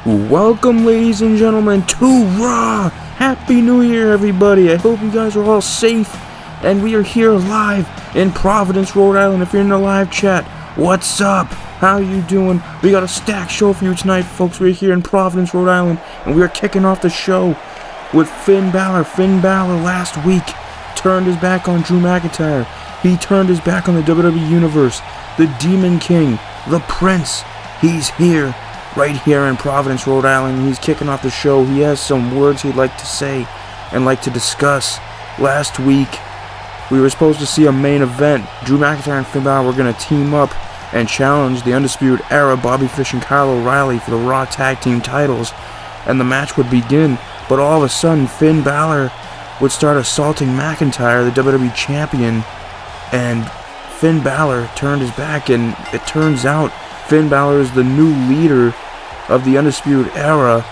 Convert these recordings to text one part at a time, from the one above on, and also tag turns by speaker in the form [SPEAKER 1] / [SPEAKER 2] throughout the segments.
[SPEAKER 1] Welcome, ladies and gentlemen, to Raw! Happy New Year, everybody! I hope you guys are all safe, and we are here live in Providence, Rhode Island. If you're in the live chat, what's up? How you doing? We got a stacked show for you tonight, folks. We're here in Providence, Rhode Island, and we are kicking off the show with Finn Balor. Finn Balor last week turned his back on Drew McIntyre. He turned his back on the WWE Universe. The Demon King, the Prince, he's here. Right here in Providence, Rhode Island. He's kicking off the show. He has some words he'd like to say and like to discuss. Last week, we were supposed to see a main event. Drew McIntyre and Finn Balor were going to team up and challenge the Undisputed Era, Bobby Fish and Kyle O'Reilly, for the Raw Tag Team titles. And the match would begin. But all of a sudden, Finn Balor would start assaulting McIntyre, the WWE Champion. And Finn Balor turned his back, and it turns out Finn Balor is the new leader of the Undisputed Era,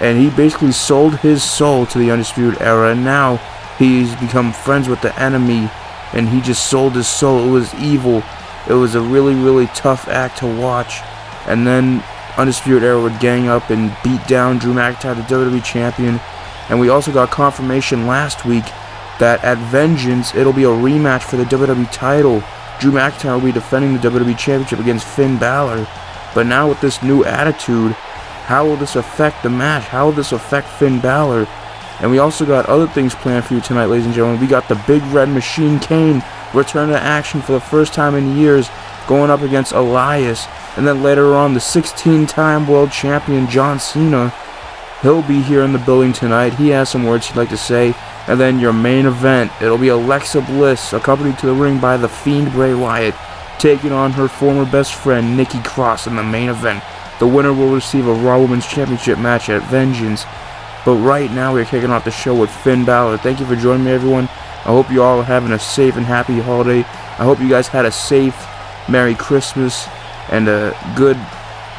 [SPEAKER 1] and he basically sold his soul to the Undisputed Era, and now he's become friends with the enemy, and he just sold his soul. It was evil. It was a really, really tough act to watch. And then Undisputed Era would gang up and beat down Drew McIntyre, the WWE Champion. And we also got confirmation last week that at Vengeance, it'll be a rematch for the WWE title. Drew McIntyre will be defending the WWE Championship against Finn Balor. But now with this new attitude, how will this affect the match? How will this affect Finn Balor? And we also got other things planned for you tonight, ladies and gentlemen. We got the Big Red Machine Kane return to action for the first time in years, going up against Elias. And then later on, the 16-time world champion John Cena. He'll be here in the building tonight. He has some words he'd like to say. And then your main event, it'll be Alexa Bliss, accompanied to the ring by the Fiend Bray Wyatt, taking on her former best friend Nikki Cross in the main event. The winner will receive a Raw Women's Championship match at Vengeance. But right now we're kicking off the show with Finn Balor. Thank you for joining me, everyone. I hope you all are having a safe and happy holiday. I hope you guys had a safe Merry Christmas and a good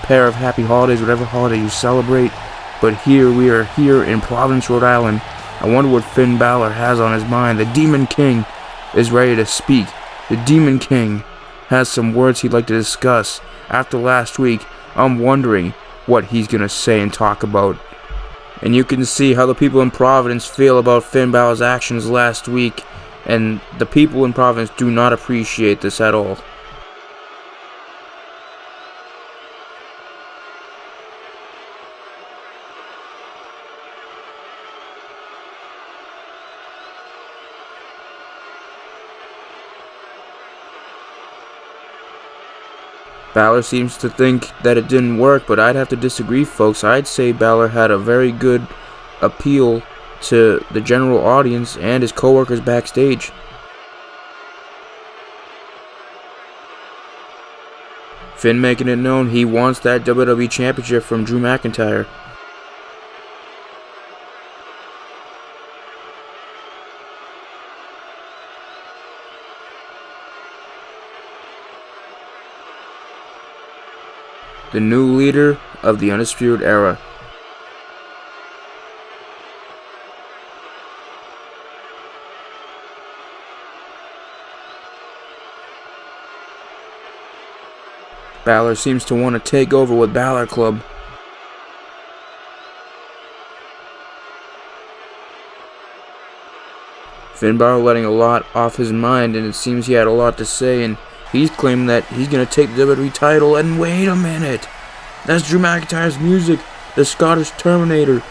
[SPEAKER 1] pair of happy holidays, whatever holiday you celebrate. But here we are here in Providence, Rhode Island. I wonder what Finn Balor has on his mind. The Demon King is ready to speak. The Demon King has some words he'd like to discuss. After last week, I'm wondering what he's going to say and talk about. And you can see how the people in Providence feel about Finn Balor's actions last week. And the people in Providence do not appreciate this at all. Balor seems to think that it didn't work, but I'd have to disagree, folks. I'd say Balor had a very good appeal to the general audience and his co-workers backstage. Finn making it known he wants that WWE Championship from Drew McIntyre. The new leader of the Undisputed Era. Balor seems to want to take over with Balor Club. Finn Balor letting a lot off his mind, and it seems he had a lot to say, and he's claiming that he's going to take the WWE title. And wait a minute, that's Drew McIntyre's music. The Scottish Terminator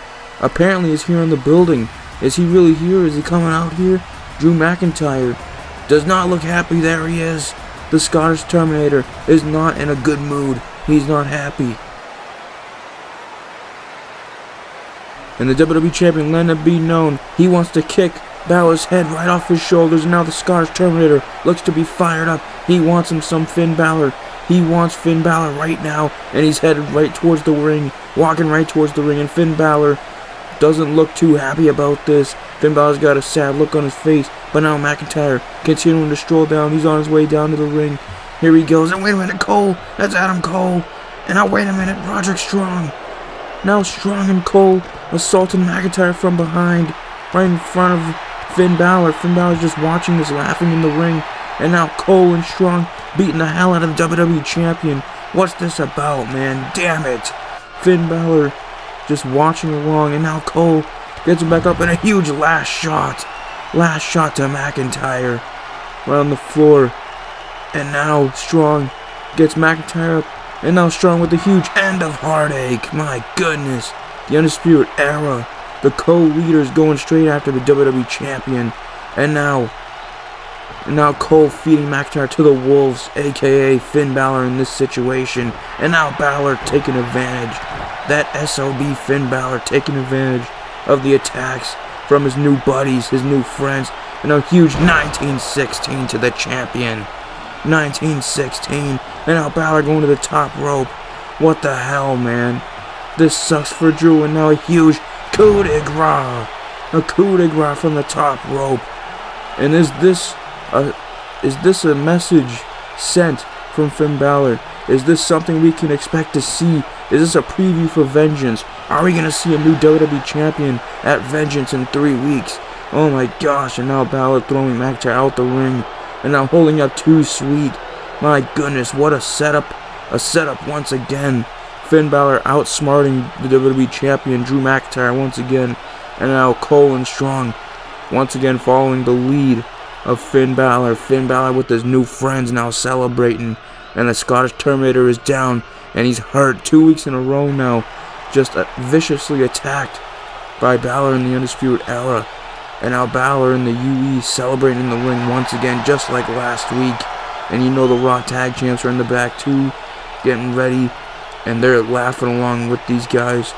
[SPEAKER 1] apparently is here in the building. Is he really here? Is he coming out here? Drew McIntyre does not look happy. There he is. The Scottish Terminator is not in a good mood. He's not happy. And the WWE Champion letting it be known he wants to kick Balor's head right off his shoulders, and now the Scottish Terminator looks to be fired up. He wants him some Finn Balor. He wants Finn Balor right now, and he's headed right towards the ring, walking right towards the ring, and Finn Balor doesn't look too happy about this. Finn Balor's got a sad look on his face, but now McIntyre continuing to stroll down. He's on his way down to the ring. Here he goes, and wait a minute, Cole. That's Adam Cole. And now wait a minute, Roderick Strong. Now Strong and Cole assaulting McIntyre from behind, right in front of Finn Balor. Finn Balor's just watching this, laughing in the ring. And now Cole and Strong beating the hell out of the WWE Champion. What's this about, man? Damn it. Finn Balor just watching along, and now Cole gets him back up in a huge last shot. Last shot to McIntyre right on the floor. And now Strong gets McIntyre up, and now Strong with a huge end of heartache. My goodness. The Undisputed Era, the co-leaders going straight after the WWE Champion. And now Cole feeding McIntyre to the wolves, aka Finn Balor in this situation. And now Balor taking advantage. That SOB Finn Balor taking advantage of the attacks from his new buddies, his new friends. And a huge 1916 to the champion. 1916. And now Balor going to the top rope. What the hell, man? This sucks for Drew. And now a huge coup de grace. A coup de grace from the top rope. And is this a message sent from Finn Balor? Is this something we can expect to see? Is this a preview for Vengeance? Are we going to see a new WWE Champion at Vengeance in 3 weeks? Oh my gosh, and now Balor throwing McIntyre out the ring. And now holding up Too Sweet. My goodness, what a setup. A setup once again. Finn Balor outsmarting the WWE Champion Drew McIntyre once again. And now Cole and Strong once again following the lead of Finn Balor. Finn Balor with his new friends now celebrating. And the Scottish Terminator is down. And he's hurt 2 weeks in a row now. Just viciously attacked by Balor in the Undisputed Era. And now Balor in the UE celebrating in the ring once again, just like last week. And you know the Raw Tag Champs are in the back too, getting ready. And they're laughing along with these guys.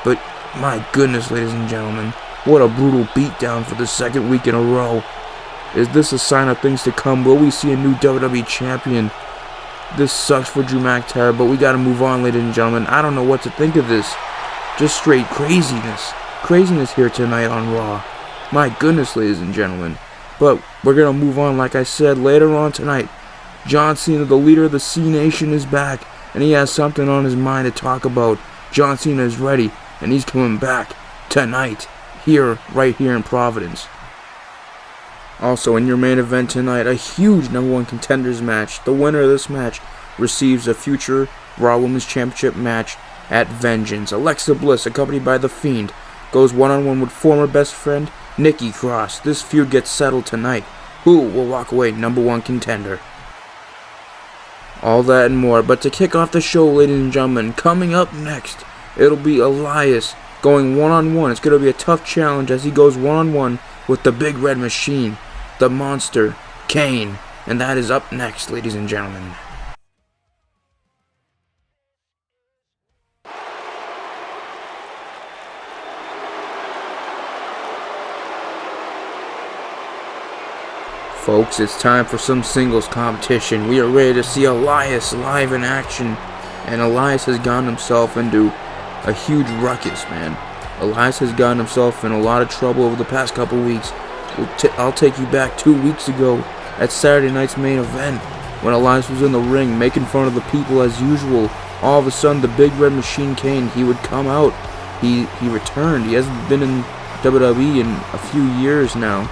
[SPEAKER 1] But my goodness, ladies and gentlemen, what a brutal beatdown for the second week in a row. Is this a sign of things to come? Will we see a new WWE Champion? This sucks for Drew McIntyre, but we gotta move on, ladies and gentlemen. I don't know what to think of this. Just straight craziness. Craziness here tonight on Raw. My goodness, ladies and gentlemen. But we're gonna move on, like I said, later on tonight. John Cena, the leader of the C Nation, is back, and he has something on his mind to talk about. John Cena is ready, and he's coming back tonight, right here in Providence. Also, in your main event tonight, a huge Number One Contenders match. The winner of this match receives a future Raw Women's Championship match at Vengeance. Alexa Bliss, accompanied by The Fiend, goes one-on-one with former best friend Nikki Cross. This feud gets settled tonight. Who will walk away Number One Contender? All that and more. But to kick off the show, ladies and gentlemen, coming up next, it'll be Elias going one-on-one. It's going to be a tough challenge as he goes one-on-one with the Big Red Machine, the monster, Kane. And that is up next, ladies and gentlemen. Folks, it's time for some singles competition. We are ready to see Elias live in action. And Elias has gotten himself into a huge ruckus, man. Elias has gotten himself in a lot of trouble over the past couple weeks. I'll take you back 2 weeks ago at Saturday night's main event when Elias was in the ring making fun of the people as usual. All of a sudden, the Big Red Machine Kane, he would come out. He returned. He hasn't been in WWE in a few years now.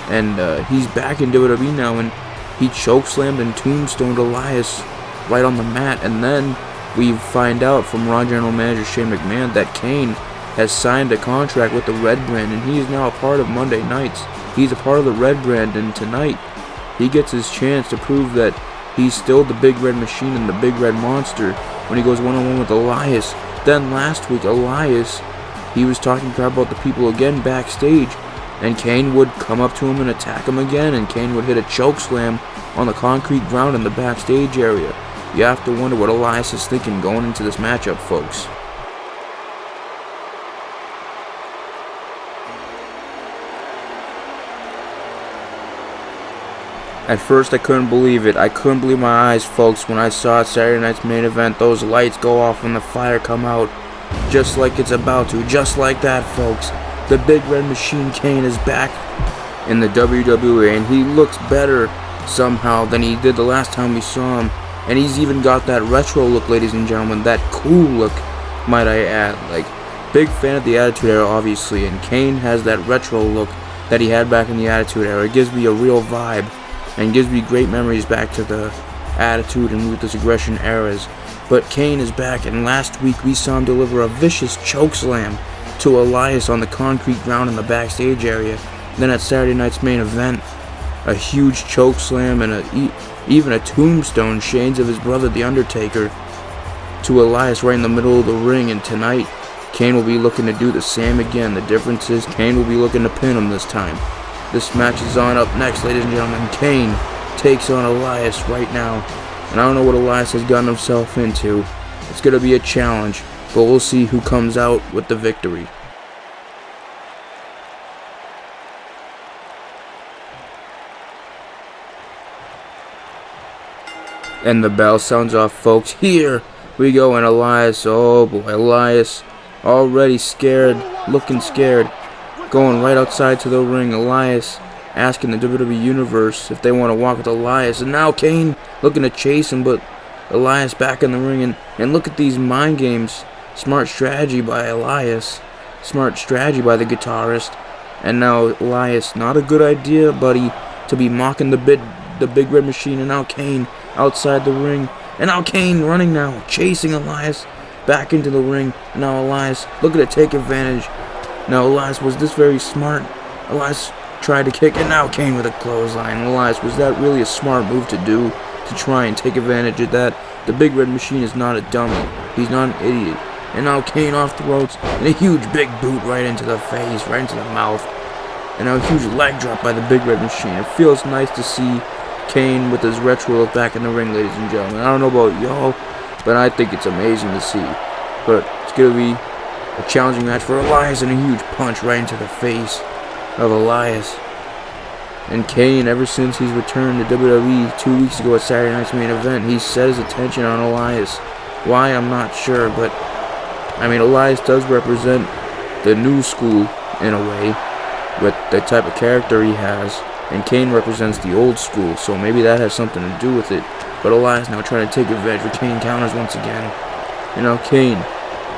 [SPEAKER 1] And he's back in WWE now, and he chokeslammed and tombstoned Elias right on the mat. And then we find out from Raw General Manager Shane McMahon that Kane has signed a contract with the Red Brand, and he is now a part of Monday nights. He's a part of the Red Brand, and tonight he gets his chance to prove that he's still the Big Red Machine and the Big Red Monster when he goes one-on-one with Elias. Then last week, Elias, he was talking crap about the people again backstage. And Kane would come up to him and attack him again, and Kane would hit a choke slam on the concrete ground in the backstage area. You have to wonder what Elias is thinking going into this matchup, folks. At first, I couldn't believe it. I couldn't believe my eyes, folks, when I saw Saturday night's main event. Those lights go off and the fire come out just like it's about to. Just like that, folks. The Big Red Machine Kane is back in the WWE, and he looks better somehow than he did the last time we saw him. And he's even got that retro look, ladies and gentlemen, that cool look, might I add. Like, big fan of the Attitude Era, obviously, and Kane has that retro look that he had back in the Attitude Era. It gives me a real vibe, and gives me great memories back to the attitude and ruthless aggression eras. But Kane is back, and last week we saw him deliver a vicious chokeslam to Elias on the concrete ground in the backstage area. Then at Saturday night's main event, a huge chokeslam and even a tombstone shades of his brother The Undertaker to Elias right in the middle of the ring. And tonight, Kane will be looking to do the same again. The difference is Kane will be looking to pin him this time. This match is on up next, ladies and gentlemen. Kane takes on Elias right now. And I don't know what Elias has gotten himself into. It's going to be a challenge, but we'll see who comes out with the victory. And the bell sounds off, folks. Here we go, and Elias, oh boy, Elias already scared, looking scared, going right outside to the ring. Elias asking the WWE Universe if they want to walk with Elias, and now Kane looking to chase him, but Elias back in the ring, and look at these mind games. Smart strategy by Elias, smart strategy by the guitarist, and now Elias, not a good idea, buddy, to be mocking the Big Red Machine. And now Kane outside the ring, and now Kane running now, chasing Elias back into the ring. And now Elias looking to take advantage. Now Elias, was this very smart? Elias tried to kick, and now Kane with a clothesline. Elias, was that really a smart move to do, to try and take advantage of that? The Big Red Machine is not a dummy. He's not an idiot. And now Kane off the ropes, and a huge big boot right into the face, right into the mouth. And now a huge leg drop by the Big Red Machine. It feels nice to see Kane with his retro look back in the ring, ladies and gentlemen. I don't know about y'all, but I think it's amazing to see. But it's going to be a challenging match for Elias, and a huge punch right into the face of Elias. And Kane, ever since he's returned to WWE 2 weeks ago at Saturday night's main event, he's set his attention on Elias. Why, I'm not sure, but I mean, Elias does represent the new school in a way with the type of character he has, and Kane represents the old school, so maybe that has something to do with it. But Elias now trying to take advantage of Kane counters once again. And now Kane,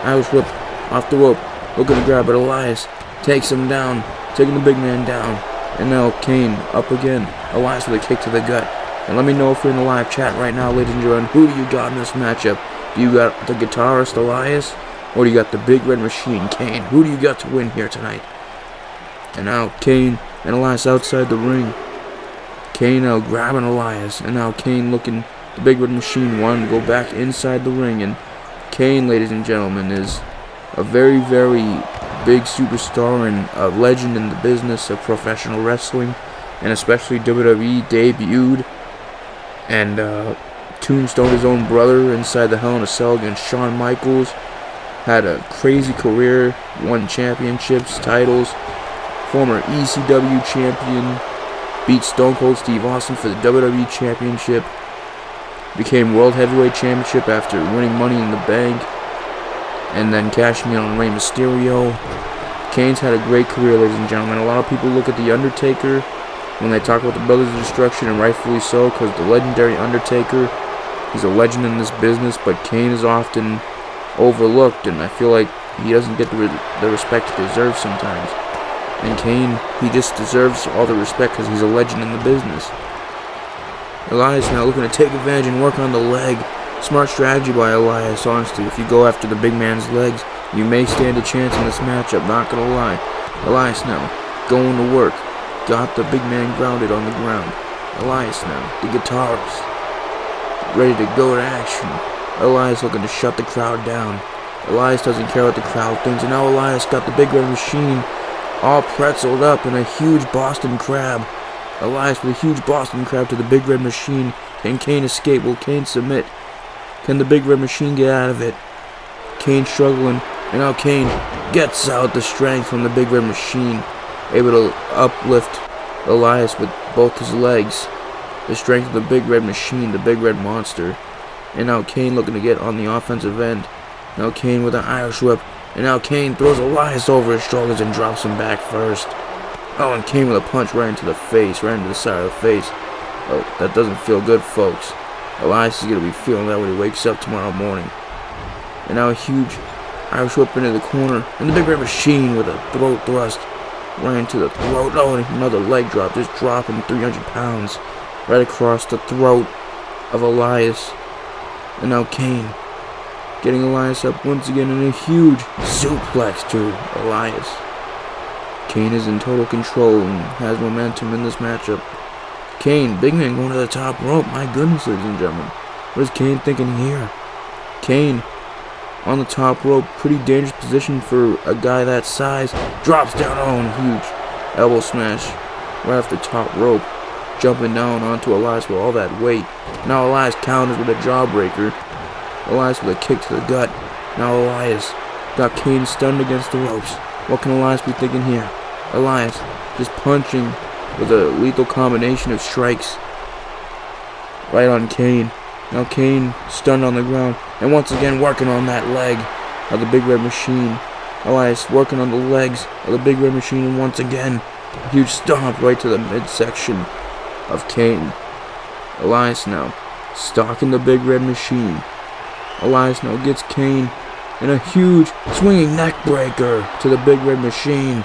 [SPEAKER 1] Irish whip off the rope, looking to grab, but Elias takes him down, taking the big man down. And now Kane up again, Elias with a kick to the gut. And let me know if you're in the live chat right now, ladies and gentlemen, who do you got in this matchup? Do you got the guitarist Elias, or do you got the Big Red Machine Kane? Who do you got to win here tonight? And now Kane and Elias outside the ring. Kane now grabbing Elias, and now Kane looking, the Big Red Machine wanting to go back inside the ring. And Kane, ladies and gentlemen, is a very, very big superstar and a legend in the business of professional wrestling, and especially WWE. Debuted and tombstoned his own brother inside the Hell in a Cell against Shawn Michaels. Had a crazy career, won championships, titles, former ECW champion, beat Stone Cold Steve Austin for the WWE championship, became World Heavyweight Championship after winning Money in the Bank, and then cashing in on Rey Mysterio. Kane's had a great career, ladies and gentlemen. A lot of people look at The Undertaker when they talk about the Brothers of Destruction, and rightfully so, because the legendary Undertaker, he's a legend in this business, but Kane is often overlooked, and I feel like he doesn't get the respect he deserves sometimes. And Kane, he just deserves all the respect because he's a legend in the business. Elias now looking to take advantage and work on the leg. Smart strategy by Elias, honestly. If you go after the big man's legs, you may stand a chance in this matchup, not gonna lie. Elias now going to work. Got the big man grounded on the ground. Elias now, the guitarist, ready to go to action. Elias looking to shut the crowd down. Elias doesn't care what the crowd thinks, and now Elias got the Big Red Machine all pretzeled up in a huge Boston Crab. Elias with a huge Boston Crab to the Big Red Machine. Can Kane escape? Will Kane submit? Can the Big Red Machine get out of it? Kane struggling, and now Kane gets out the strength from the Big Red Machine, able to uplift Elias with both his legs. The strength of the Big Red Machine, the Big Red Monster. And now Kane looking to get on the offensive end. Now Kane with an Irish whip. And now Kane throws Elias over his shoulders and drops him back first. Oh, and Kane with a punch right into the face, right into the side of the face. Oh, that doesn't feel good, folks. Elias is going to be feeling that when he wakes up tomorrow morning. And now a huge Irish whip into the corner. And the Big Red Machine with a throat thrust right into the throat. Oh, and another leg drop, just dropping 300 pounds right across the throat of Elias. And now Kane getting Elias up once again in a huge suplex to Elias. Kane is in total control and has momentum in this matchup. Kane, big man going to the top rope. My goodness, ladies and gentlemen. What is Kane thinking here? Kane on the top rope. Pretty dangerous position for a guy that size. Drops down on huge elbow smash right off the top rope. Jumping down onto Elias with all that weight. Now Elias counters with a jawbreaker. Elias with a kick to the gut. Now Elias got Kane stunned against the ropes. What can Elias be thinking here? Elias just punching with a lethal combination of strikes right on Kane. Now Kane stunned on the ground and once again working on that leg of the Big Red Machine. Elias working on the legs of the Big Red Machine and once again a huge stomp right to the midsection of Kane. Elias now stalking the Big Red Machine. Elias now gets Kane in a huge swinging neck breaker to the Big Red Machine.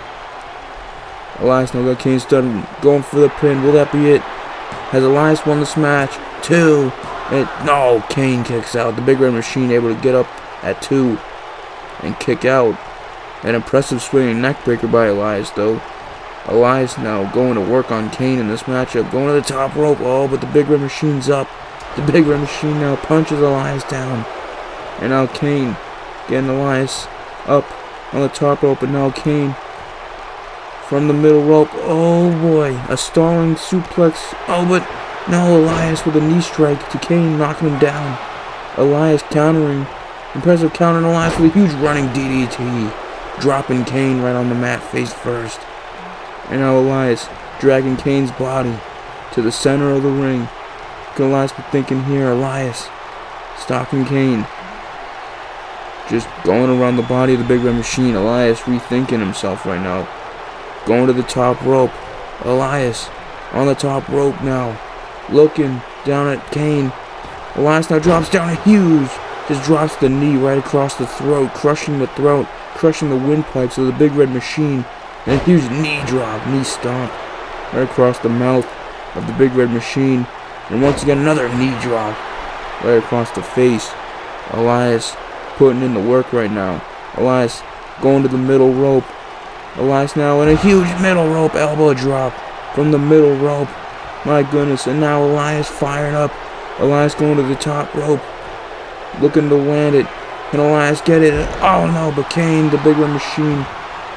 [SPEAKER 1] Elias now got Kane stunned, going for the pin. Will that be it? Has Elias won this match? 2. No, Kane kicks out. The Big Red Machine able to get up at 2 and kick out. An impressive swinging neck breaker by Elias though. Elias now going to work on Kane in this matchup. Going to the top rope. Oh, but the Big Red Machine's up. The Big Red Machine now punches Elias down. And now Kane getting Elias up on the top rope. And now Kane from the middle rope. Oh boy. A stalling suplex. Oh, but now Elias with a knee strike to Kane, knocking him down. Elias countering. Impressive countering Elias with a huge running DDT. Dropping Kane right on the mat face first. And now Elias dragging Kane's body to the center of the ring. What can Elias be thinking here? Elias stalking Kane. Just going around the body of the Big Red Machine. Elias rethinking himself right now. Going to the top rope. Elias on the top rope now. Looking down at Kane. Elias now drops down a huge. Just drops the knee right across the throat. Crushing the throat. Crushing the windpipes of the Big Red Machine. And a huge knee drop. Knee stomp. Right across the mouth of the Big Red Machine. And once again another knee drop. Right across the face. Elias putting in the work right now. Elias going to the middle rope. Elias now in a huge middle rope elbow drop from the middle rope. My goodness. And now Elias firing up. Elias going to the top rope. Looking to land it. Can Elias get it? Oh no, but Kane, the Big Red Machine,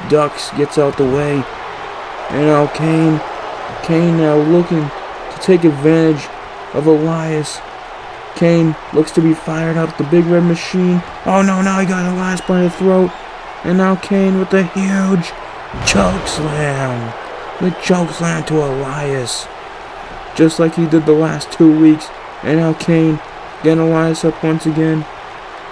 [SPEAKER 1] ducks, gets out the way. And now Kane now looking to take advantage of Elias. Kane looks to be fired up. The Big Red Machine. Oh no, now he got Elias by the throat. And now Kane with the huge choke slam. The choke slam to Elias. Just like he did the last 2 weeks. And now Kane getting Elias up once again.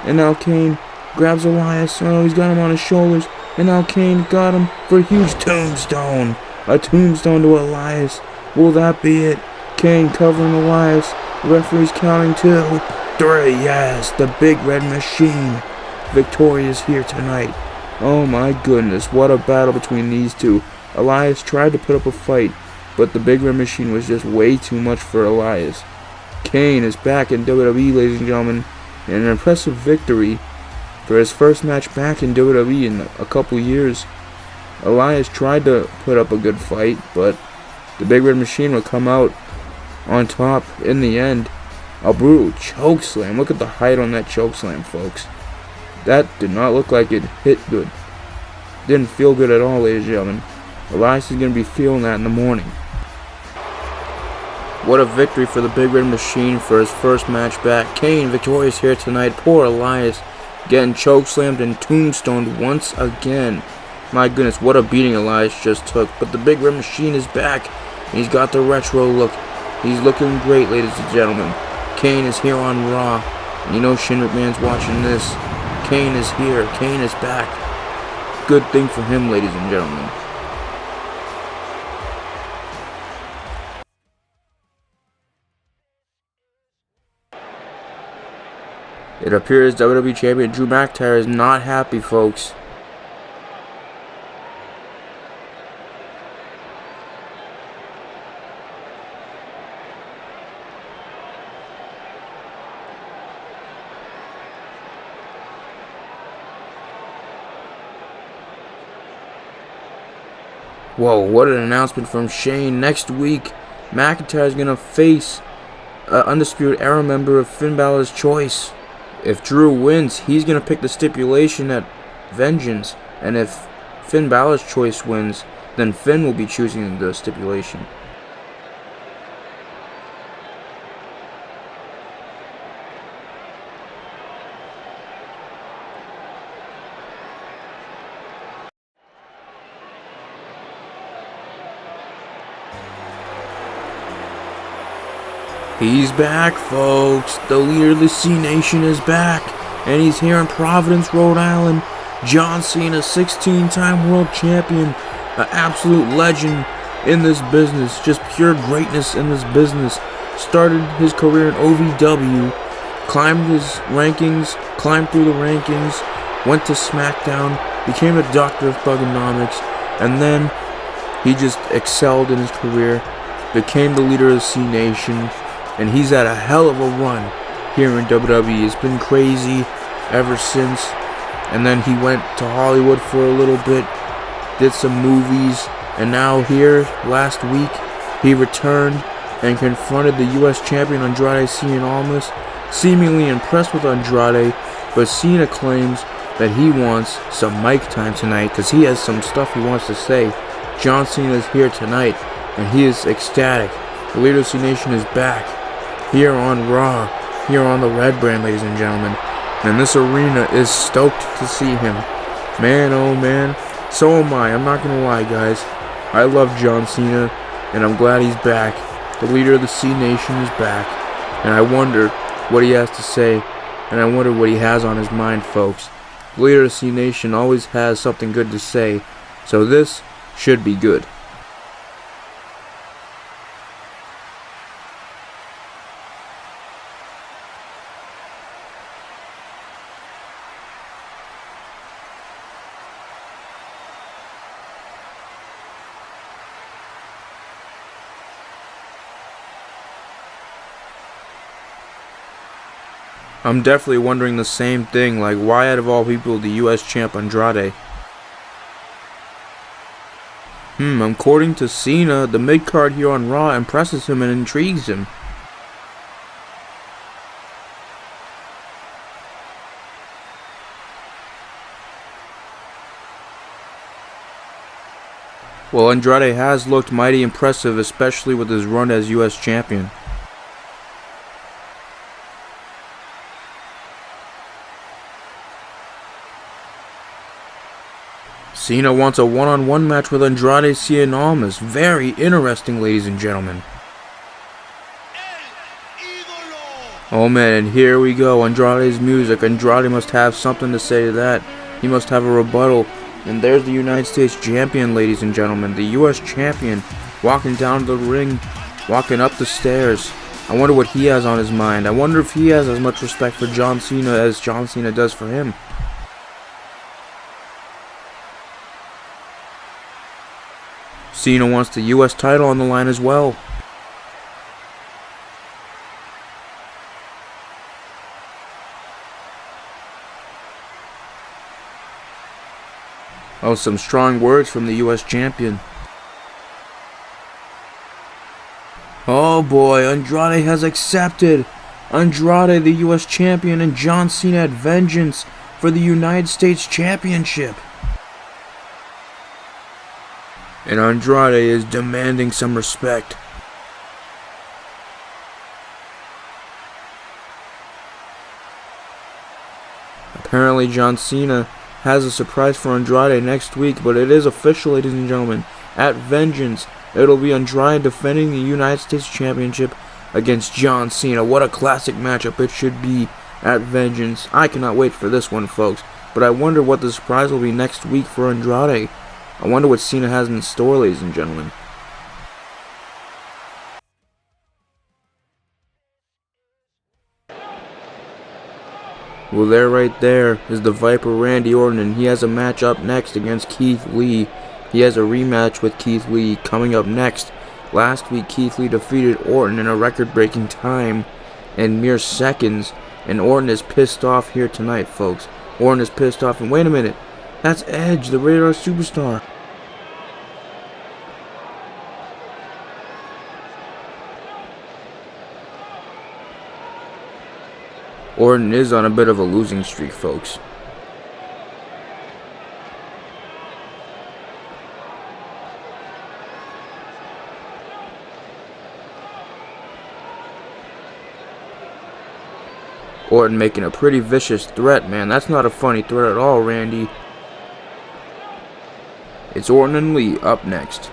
[SPEAKER 1] And now Kane grabs Elias. Oh, he's got him on his shoulders. And now Kane got him for a huge tombstone. A tombstone to Elias. Will that be it? Kane covering Elias. Referee's counting 2, 3. Yes, the Big Red Machine victorious here tonight. Oh my goodness, what a battle between these two. Elias tried to put up a fight, but the Big Red Machine was just way too much for Elias. Kane is back in WWE, ladies and gentlemen, in an impressive victory for his first match back in WWE in a couple years. Elias tried to put up a good fight, but the Big Red Machine would come out on top in the end. A brutal choke slam. Look at the height on that choke slam, folks. That did not look like it hit good. Didn't feel good at all, ladies and gentlemen. Elias is going to be feeling that in the morning. What a victory for the Big Red Machine for his first match back. Kane victorious here tonight. Poor Elias getting chokeslammed and tombstoned once again. My goodness, what a beating Elias just took. But the Big Red Machine is back. He's got the retro look. He's looking great, ladies and gentlemen. Kane is here on Raw. And you know Shane McMahon's watching this. Kane is here. Kane is back. Good thing for him, ladies and gentlemen. It appears WWE Champion Drew McIntyre is not happy, folks. Whoa, what an announcement from Shane. Next week, McIntyre is going to face an Undisputed Era member of Finn Balor's choice. If Drew wins, he's going to pick the stipulation at Vengeance. And if Finn Balor's choice wins, then Finn will be choosing the stipulation. He's back, folks. The leader of the C Nation is back, and he's here in Providence, Rhode Island. John Cena, 16-time world champion, an absolute legend in this business, just pure greatness in this business. Started his career in OVW, climbed his rankings, climbed through the rankings, went to SmackDown, became a doctor of thugonomics, and then he just excelled in his career, became the leader of the C Nation. And he's had a hell of a run here in WWE. It's been crazy ever since. And then he went to Hollywood for a little bit, did some movies, and now here, last week, he returned and confronted the U.S. champion Andrade Cien Almas, seemingly impressed with Andrade, but Cena claims that he wants some mic time tonight because he has some stuff he wants to say. John Cena is here tonight, and he is ecstatic. The leader of C Nation is back. Here on Raw, here on the Red Brand, ladies and gentlemen. And this arena is stoked to see him. Man, oh man, so am I. I'm not gonna lie, guys. I love John Cena, and I'm glad he's back. The leader of the C Nation is back. And I wonder what he has to say, and I wonder what he has on his mind, folks. The leader of the C Nation always has something good to say, so this should be good. I'm definitely wondering the same thing, like why out of all people the US champ Andrade? According to Cena, the mid-card here on Raw impresses him and intrigues him. Well, Andrade has looked mighty impressive, especially with his run as US champion. Cena wants a one-on-one match with Andrade Cien Almas. Very interesting, ladies and gentlemen. Oh man, and here we go. Andrade's music. Andrade must have something to say to that. He must have a rebuttal. And there's the United States champion, ladies and gentlemen. The US champion walking down the ring, walking up the stairs. I wonder what he has on his mind. I wonder if he has as much respect for John Cena as John Cena does for him. Cena wants the US title on the line as well. Oh, some strong words from the US champion. Oh boy, Andrade has accepted. Andrade, the US champion, and John Cena at Vengeance for the United States Championship. And Andrade is demanding some respect. Apparently John Cena has a surprise for Andrade next week, but it is official, ladies and gentlemen. At Vengeance, it'll be Andrade defending the United States Championship against John Cena. What a classic matchup it should be at Vengeance. I cannot wait for this one, folks. But I wonder what the surprise will be next week for Andrade. I wonder what Cena has in store, ladies and gentlemen. Well, there right there is the Viper Randy Orton, and he has a match up next against Keith Lee. He has a rematch with Keith Lee coming up next. Last week, Keith Lee defeated Orton in a record-breaking time in mere seconds, and Orton is pissed off here tonight, folks. Orton is pissed off, and wait a minute. That's Edge, the Radar Superstar. Orton is on a bit of a losing streak, folks. Orton making a pretty vicious threat, man. That's not a funny threat at all, Randy. It's Orton and Lee up next.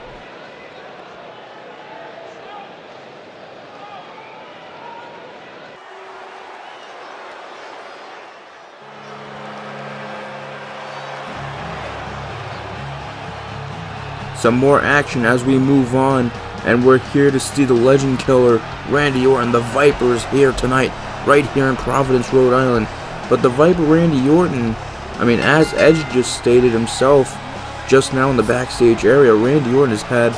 [SPEAKER 1] Some more action as we move on, and we're here to see the legend killer, Randy Orton. The Viper is here tonight, right here in Providence, Rhode Island. But the Viper Randy Orton, I mean, as Edge just stated himself just now in the backstage area, Randy Orton has had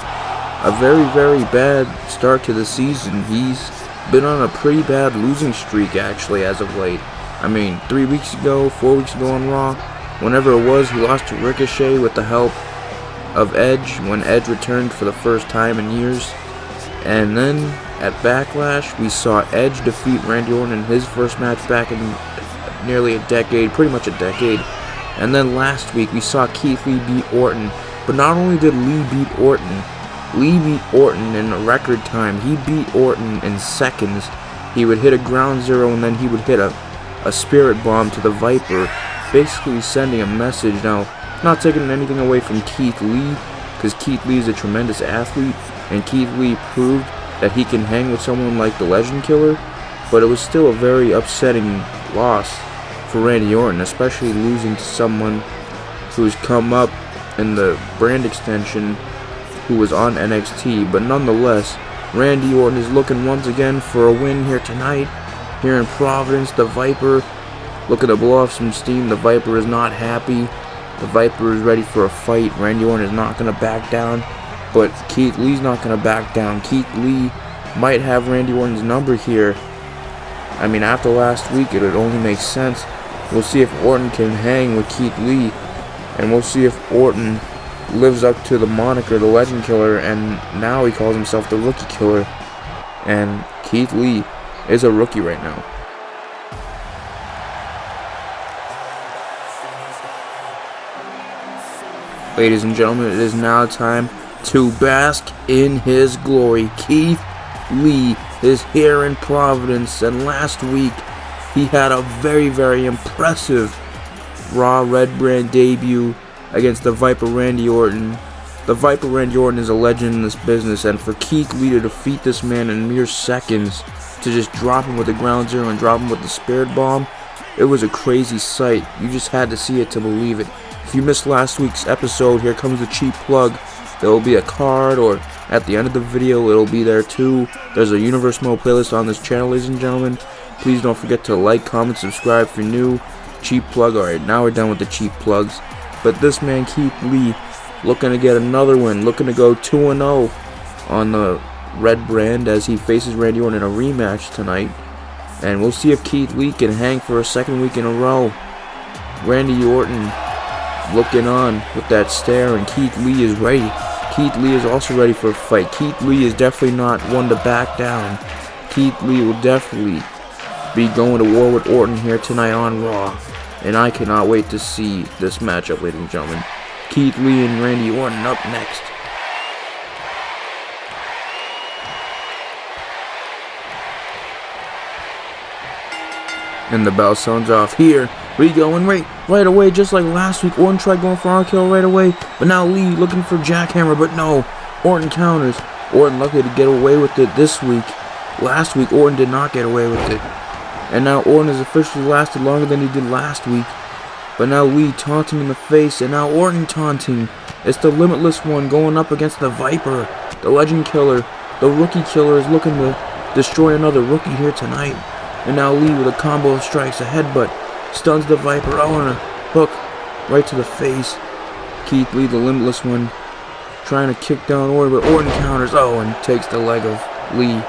[SPEAKER 1] a very, very bad start to the season. He's been on a pretty bad losing streak, actually, as of late. I mean, 3 weeks ago, 4 weeks ago on Raw, whenever it was, he lost to Ricochet with the help of Edge when Edge returned for the first time in years. And then at Backlash, we saw Edge defeat Randy Orton in his first match back in nearly a decade, pretty much a decade. And then last week we saw Keith Lee beat Orton. But not only did Lee beat Orton in a record time. He beat Orton in seconds. He would hit a ground zero and then he would hit a spirit bomb to the Viper, basically sending a message. Now, not taking anything away from Keith Lee, because Keith Lee is a tremendous athlete, and Keith Lee proved that he can hang with someone like the Legend Killer, but it was still a very upsetting loss for Randy Orton, especially losing to someone who's come up in the brand extension, who was on NXT. But nonetheless, Randy Orton is looking once again for a win here tonight, here in Providence. The Viper looking to blow off some steam. The Viper is not happy. The Viper is ready for a fight. Randy Orton is not going to back down, but Keith Lee's not going to back down. Keith Lee might have Randy Orton's number here. I mean, after last week, it would only make sense. We'll see if Orton can hang with Keith Lee, and we'll see if Orton lives up to the moniker, the Legend Killer, and now he calls himself the Rookie Killer. And Keith Lee is a rookie right now. Ladies and gentlemen, it is now time to bask in his glory. Keith Lee is here in Providence, and last week he had a very, very impressive Raw Red Brand debut against the Viper Randy Orton. The Viper Randy Orton is a legend in this business, and for Keith Lee to defeat this man in mere seconds, to just drop him with the ground zero and drop him with the spirit bomb, it was a crazy sight. You just had to see it to believe it. If you missed last week's episode, here comes the cheap plug. There will be a card, or at the end of the video, it'll be there too. There's a UniverseMode playlist on this channel, ladies and gentlemen. Please don't forget to like, comment, subscribe if you're new. Cheap plug. Alright, now we're done with the cheap plugs. But this man, Keith Lee, looking to get another win, looking to go 2-0 on the Red Brand as he faces Randy Orton in a rematch tonight. And we'll see if Keith Lee can hang for a second week in a row. Randy Orton looking on with that stare, and Keith Lee is ready. Keith Lee is also ready for a fight. Keith Lee is definitely not one to back down. Keith Lee will definitely be going to war with Orton here tonight on Raw, and I cannot wait to see this matchup, ladies and gentlemen. Keith Lee and Randy Orton up next. And the bell sounds off. Here we go, and right away, just like last week, Orton tried going for RKO right away, but now Lee looking for jackhammer, but no, Orton counters. Orton lucky to get away with it this week. Last week, Orton did not get away with it, and now Orton has officially lasted longer than he did last week. But now Lee taunting in the face, and now Orton taunting. It's the Limitless One going up against the Viper, the Legend Killer. The Rookie Killer is looking to destroy another rookie here tonight. And now Lee with a combo of strikes, a headbutt, stuns the Viper, oh, and a hook right to the face. Keith Lee, the Limitless One, trying to kick down Orton, but Orton counters, oh, and takes the leg of Lee.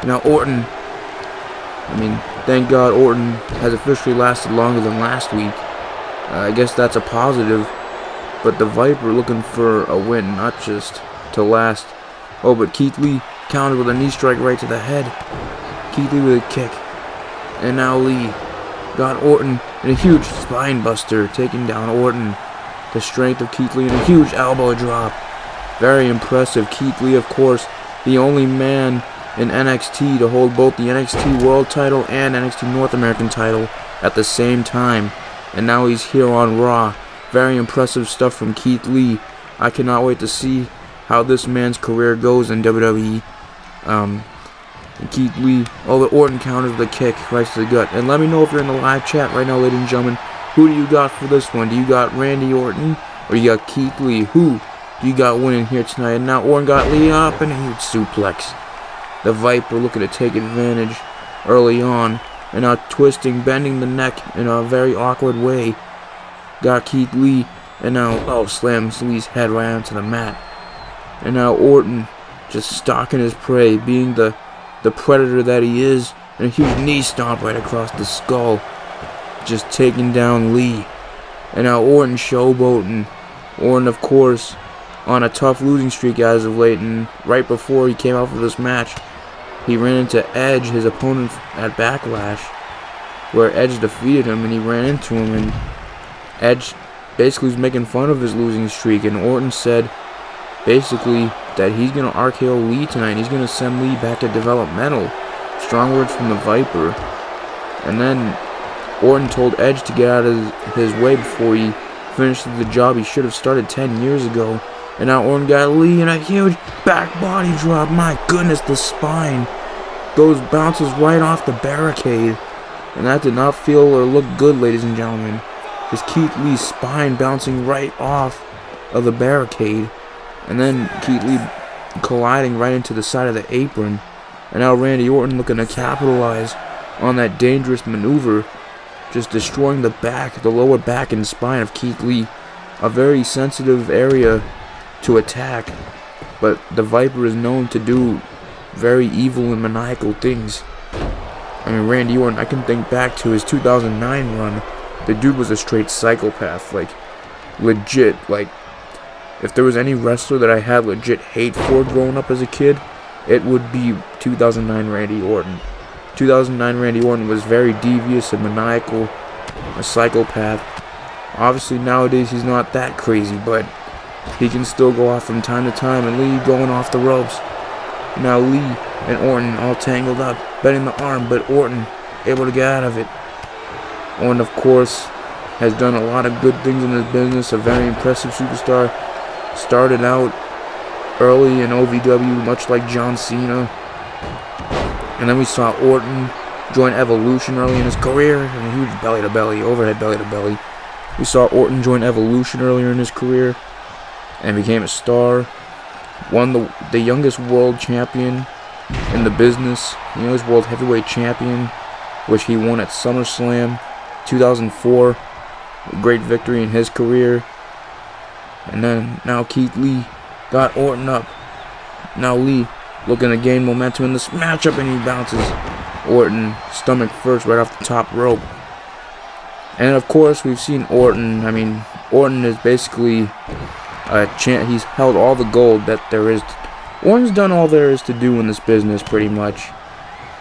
[SPEAKER 1] Now Orton, I mean, thank God Orton has officially lasted longer than last week. I guess that's a positive, but the Viper looking for a win, not just to last. Oh, but Keith Lee countered with a knee strike right to the head. Keith Lee with a kick. And now Lee got Orton in a huge spine buster, taking down Orton. The strength of Keith Lee in a huge elbow drop. Very impressive. Keith Lee, of course, the only man in NXT to hold both the NXT World title and NXT North American title at the same time. And now he's here on Raw. Very impressive stuff from Keith Lee. I cannot wait to see how this man's career goes in WWE. Keith Lee, the Orton counters the kick right to the gut. And let me know if you're in the live chat right now, ladies and gentlemen. Who do you got for this one? Do you got Randy Orton or you got Keith Lee? Who do you got winning here tonight? And now Orton got Lee up in a huge suplex. The Viper looking to take advantage early on. And now twisting, bending the neck in a very awkward way. Got Keith Lee. And now, slams Lee's head right onto the mat. And now Orton just stalking his prey, being the predator that he is. And a huge knee stomp right across the skull. Just taking down Lee. And now Orton showboating. Orton, of course, on a tough losing streak as of late. And right before he came out for this match, he ran into Edge, his opponent at Backlash, where Edge defeated him and he ran into him. And Edge basically was making fun of his losing streak. And Orton said basically that he's going to RKO Lee tonight. He's going to send Lee back to developmental. Strong words from the Viper. And then Orton told Edge to get out of his way before he finished the job he should have started 10 years ago. And now Orton got Lee in a huge back body drop. My goodness, the spine bounces right off the barricade. And that did not feel or look good, ladies and gentlemen. Just Keith Lee's spine bouncing right off of the barricade. And then Keith Lee colliding right into the side of the apron. And now Randy Orton looking to capitalize on that dangerous maneuver. Just destroying the lower back and spine of Keith Lee. A very sensitive area to attack. But the Viper is known to do very evil and maniacal things. I mean, Randy Orton, I can think back to his 2009 run. The dude was a straight psychopath. Like, legit. Like, if there was any wrestler that I had legit hate for growing up as a kid, it would be 2009 Randy Orton. 2009 Randy Orton was very devious and maniacal, a psychopath. Obviously nowadays he's not that crazy, but he can still go off from time to time, and Lee going off the ropes. Now Lee and Orton all tangled up, bending the arm, but Orton able to get out of it. Orton, of course, has done a lot of good things in his business, a very impressive superstar. Started out early in OVW, much like John Cena. And then we saw Orton join Evolution early in his career, and a huge belly-to-belly, overhead belly-to-belly. We saw Orton join Evolution earlier in his career, and became a star. Won the youngest world champion in the business, the youngest world heavyweight champion, which he won at SummerSlam 2004. A great victory in his career. And then now Keith Lee got Orton up. Now Lee looking to gain momentum in this matchup, and he bounces Orton stomach first right off the top rope. And of course we've seen Orton. I mean, Orton is basically a champ. He's held all the gold that there is. Orton's done all there is to do in this business pretty much,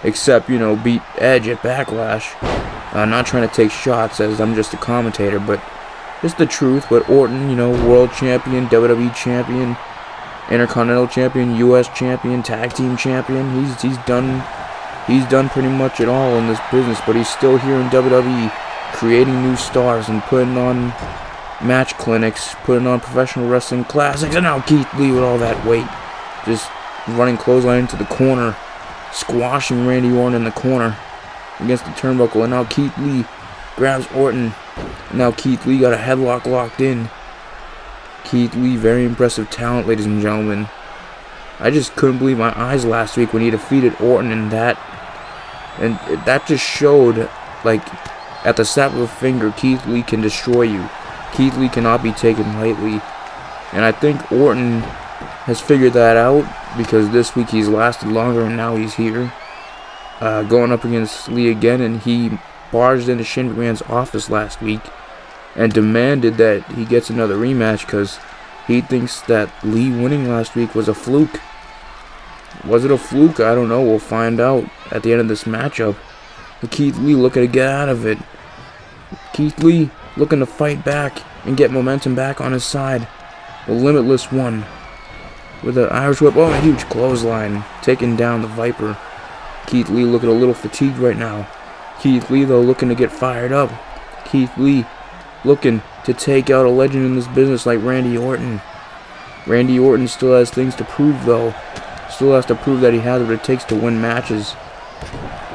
[SPEAKER 1] except, you know, beat Edge at Backlash. Not trying to take shots as I'm just a commentator, but it's the truth. But Orton, you know, world champion, WWE champion, Intercontinental champion, US champion, tag team champion. He's done pretty much it all in this business, but he's still here in WWE, creating new stars and putting on match clinics, putting on professional wrestling classics. And now Keith Lee with all that weight, just running clothesline into the corner, squashing Randy Orton in the corner against the turnbuckle. And now Keith Lee grabs Orton. Now Keith Lee got a headlock locked in. Keith Lee, very impressive talent, ladies and gentlemen. I just couldn't believe my eyes last week when he defeated Orton in that. And that just showed, like, at the snap of a finger, Keith Lee can destroy you. Keith Lee cannot be taken lightly. And I think Orton has figured that out, because this week he's lasted longer and now he's here. Going up against Lee again, and he barged into Shane McMahon's office last week and demanded that he gets another rematch because he thinks that Lee winning last week was a fluke. Was it a fluke? I don't know. We'll find out at the end of this matchup. But Keith Lee looking to get out of it. Keith Lee looking to fight back and get momentum back on his side. The Limitless One with an Irish whip. Oh, a huge clothesline, taking down the Viper. Keith Lee looking a little fatigued right now. Keith Lee, though, looking to get fired up. Keith Lee looking to take out a legend in this business like Randy Orton. Randy Orton still has things to prove, though. Still has to prove that he has what it takes to win matches.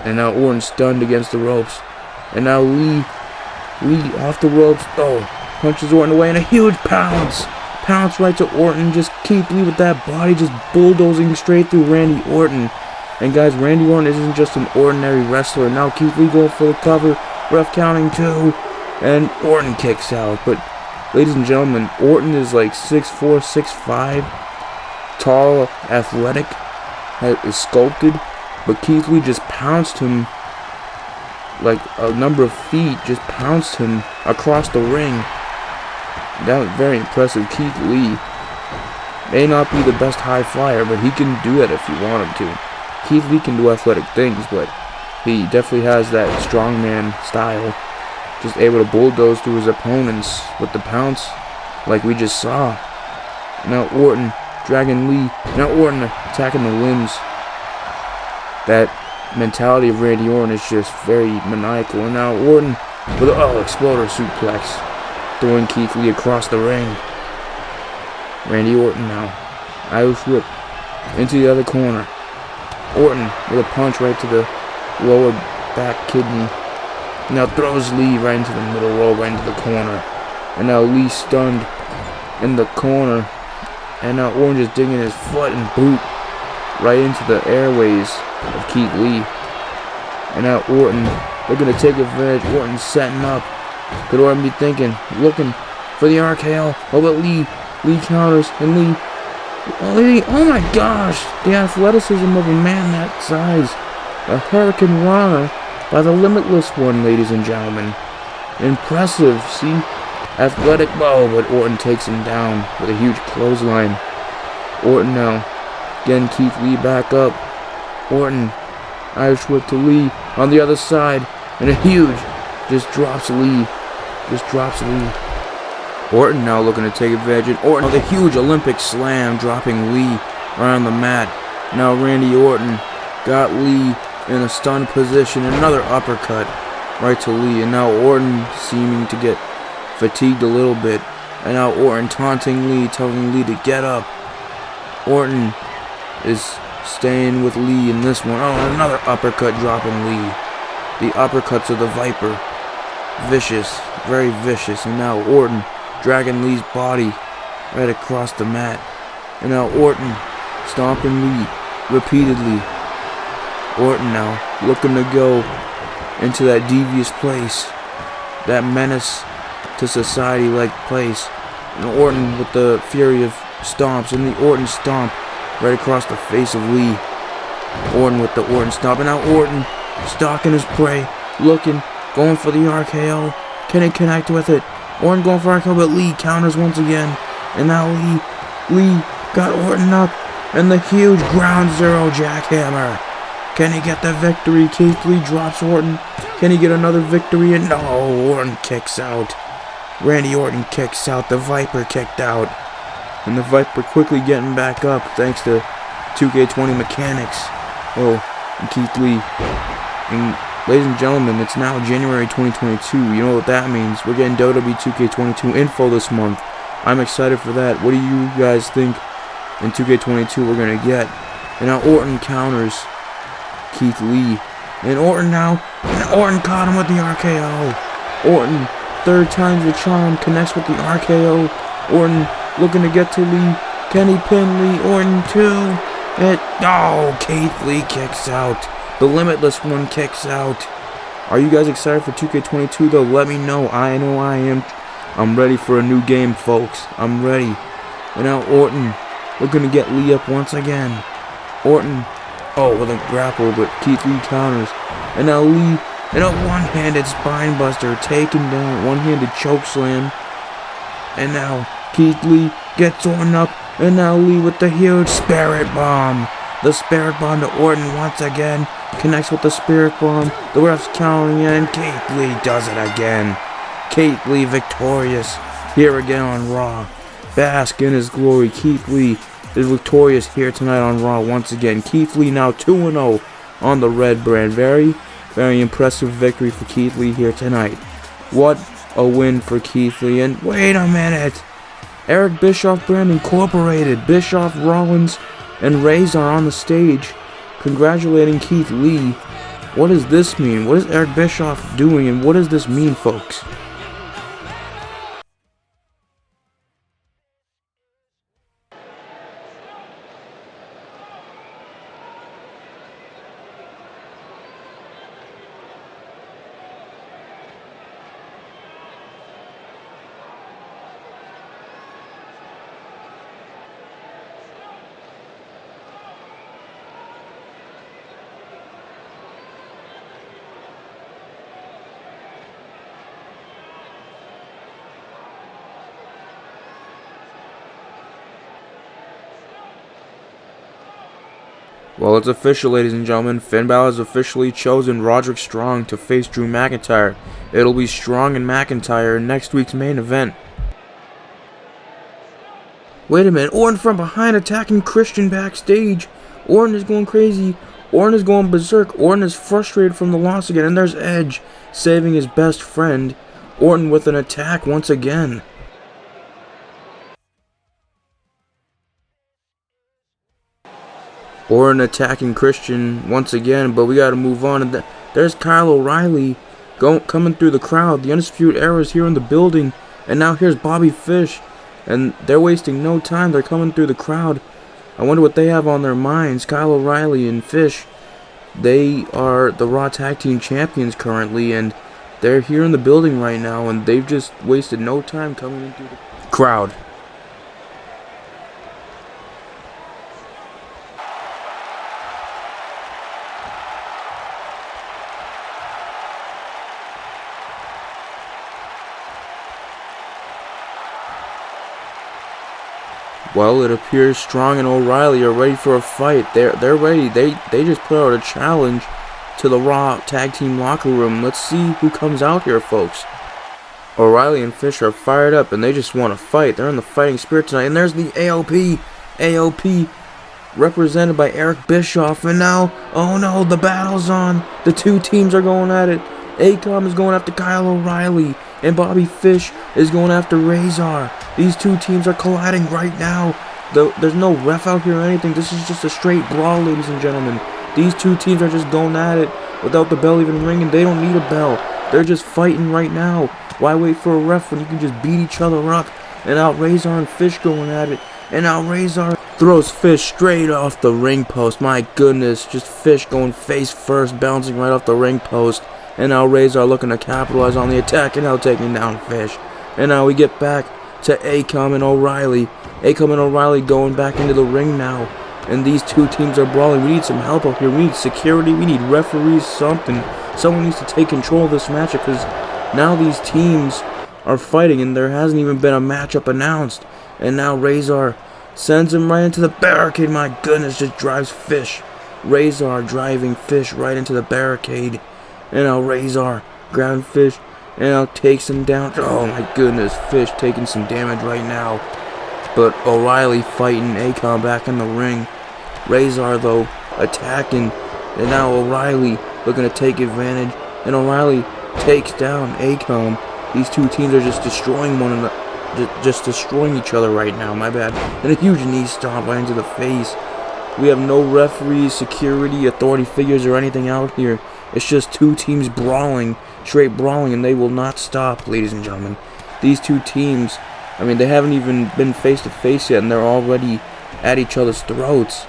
[SPEAKER 1] And now Orton stunned against the ropes. And now Lee off the ropes. Oh, punches Orton away, and a huge pounce. Pounce right to Orton. Just Keith Lee with that body just bulldozing straight through Randy Orton. And guys, Randy Orton isn't just an ordinary wrestler. Now Keith Lee going for the cover. Ref counting 2. And Orton kicks out. But ladies and gentlemen, Orton is like 6'4", 6'5", tall, athletic, is sculpted, but Keith Lee just pounced him like a number of feet, just pounced him across the ring. That was very impressive. Keith Lee may not be the best high flyer, but he can do that if you want him to. Keith Lee can do athletic things, but he definitely has that strongman style. Just able to bulldoze through his opponents with the pounce, like we just saw. Now Orton dragging Lee. Now Orton attacking the limbs. That mentality of Randy Orton is just very maniacal. And now Orton with an exploder suplex, throwing Keith Lee across the ring. Randy Orton now, Irish whip into the other corner. Orton with a punch right to the lower back kidney. Now throws Lee right into the middle row, right into the corner. And now Lee stunned in the corner. And now Orton just digging his foot and boot right into the airways of Keith Lee. And now Orton looking to take advantage. Orton setting up. Could Orton be thinking, looking for the RKO? Oh, but Lee counters, and Lee, oh my gosh, the athleticism of a man that size. A Hurricane Rana by the Limitless One, ladies and gentlemen. Impressive, see? Athletic, but Orton takes him down with a huge clothesline. Orton now, getting Keith Lee back up. Orton, Irish whip to Lee on the other side, and a huge, just drops Lee. Orton now looking to take advantage. Orton with a huge Olympic slam, dropping Lee right on the mat. Now Randy Orton got Lee in a stunned position. Another uppercut right to Lee. And now Orton seeming to get fatigued a little bit. And now Orton taunting Lee, telling Lee to get up. Orton is staying with Lee in this one. Oh, another uppercut dropping Lee. The uppercuts of the Viper. Vicious, very vicious. And now Orton dragging Lee's body right across the mat. And now Orton stomping Lee repeatedly. Orton now looking to go into that devious place, that menace to society-like place. And Orton with the fury of stomps, and the Orton stomp right across the face of Lee. Orton with the Orton stomp, and now Orton stalking his prey, looking, going for the RKO. Can he connect with it? Orton going for RKO, but Lee counters once again. And now Lee got Orton up, and the huge ground zero jackhammer. Can he get the victory? Keith Lee drops Orton. Can he get another victory? And no, Orton kicks out. Randy Orton kicks out. The Viper kicked out. And the Viper quickly getting back up thanks to 2K20 mechanics. Oh, and Keith Lee. And ladies and gentlemen, it's now January 2022. You know what that means. We're getting WWE 2K22 info this month. I'm excited for that. What do you guys think in 2K22 we're going to get? And now Orton counters Keith Lee. And Orton now. And Orton caught him with the RKO. Orton, third time's the charm, connects with the RKO. Orton looking to get to Lee. Can he pin Lee? Orton too. And Keith Lee kicks out. The Limitless One kicks out. Are you guys excited for 2K22 though? Let me know. I know I am. I'm ready for a new game, folks. I'm ready. And now Orton looking to get Lee up once again. Orton, with a grapple, but Keith Lee counters. And now Lee in a one-handed spine buster, taken down, one-handed choke slam. And now Keith Lee gets Orton up. And now Lee with the huge spirit bomb. The Spirit Bomb to Orton once again. Connects with the Spirit Bomb. The ref's counting in. Keith Lee does it again. Keith Lee victorious here again on Raw. Bask in his glory. Keith Lee is victorious here tonight on Raw once again. Keith Lee now 2-0 on the red brand. Very, very impressive victory for Keith Lee here tonight. What a win for Keith Lee. And wait a minute. Eric Bischoff brand incorporated. Bischoff, Rollins, and Razor on the stage congratulating Keith Lee. What does this mean? What is Eric Bischoff doing, and what does this mean, folks? Well, it's official, ladies and gentlemen. Finn Balor has officially chosen Roderick Strong to face Drew McIntyre. It'll be Strong and McIntyre in next week's main event. Wait a minute. Orton from behind attacking Christian backstage. Orton is going crazy. Orton is going berserk. Orton is frustrated from the loss again. And there's Edge saving his best friend. Orton with an attack once again. Orton attacking Christian once again, but we gotta move on. And there's Kyle O'Reilly coming through the crowd. The Undisputed Era is here in the building, and now here's Bobby Fish, and they're wasting no time. They're coming through the crowd. I wonder what they have on their minds. Kyle O'Reilly and Fish, they are the Raw Tag Team Champions currently, and they're here in the building right now, and they've just wasted no time coming into the crowd. Well, it appears Strong and O'Reilly are ready for a fight. They're ready. They just put out a challenge to the Raw Tag Team locker room. Let's see who comes out here, folks. O'Reilly and Fish are fired up, and they just want to fight. They're in the fighting spirit tonight. And there's the AOP. AOP represented by Eric Bischoff. And now, oh no, the battle's on. The two teams are going at it. Akam is going after Kyle O'Reilly, and Bobby Fish is going after Razor. These two teams are colliding right now. There's no ref out here or anything. This is just a straight brawl, ladies and gentlemen. These two teams are just going at it without the bell even ringing. They don't need a bell. They're just fighting right now. Why wait for a ref when you can just beat each other up? And now Razor and Fish going at it. And now Razor throws Fish straight off the ring post. My goodness, just Fish going face first, bouncing right off the ring post. And now Razor looking to capitalize on the attack and now taking down Fish. And now we get back to Akam and O'Reilly. Akam and O'Reilly going back into the ring now. And these two teams are brawling. We need some help up here. We need security. We need referees, something. Someone needs to take control of this match because now these teams are fighting and there hasn't even been a matchup announced. And now Razor sends him right into the barricade. My goodness, just drives Fish. Razor driving Fish right into the barricade. And now Razor grabbing Fish and now takes him down. Oh my goodness, Fish taking some damage right now. But O'Reilly fighting Akam back in the ring. Razor though attacking, and now O'Reilly looking to take advantage, and O'Reilly takes down Akam. These two teams are just destroying one another, just destroying each other right now. My bad. And a huge knee stomp right into the face. We have no referees, security, authority figures, or anything out here. It's just two teams brawling, straight brawling, and they will not stop, ladies and gentlemen. These two teams, I mean, they haven't even been face to face yet, and they're already at each other's throats.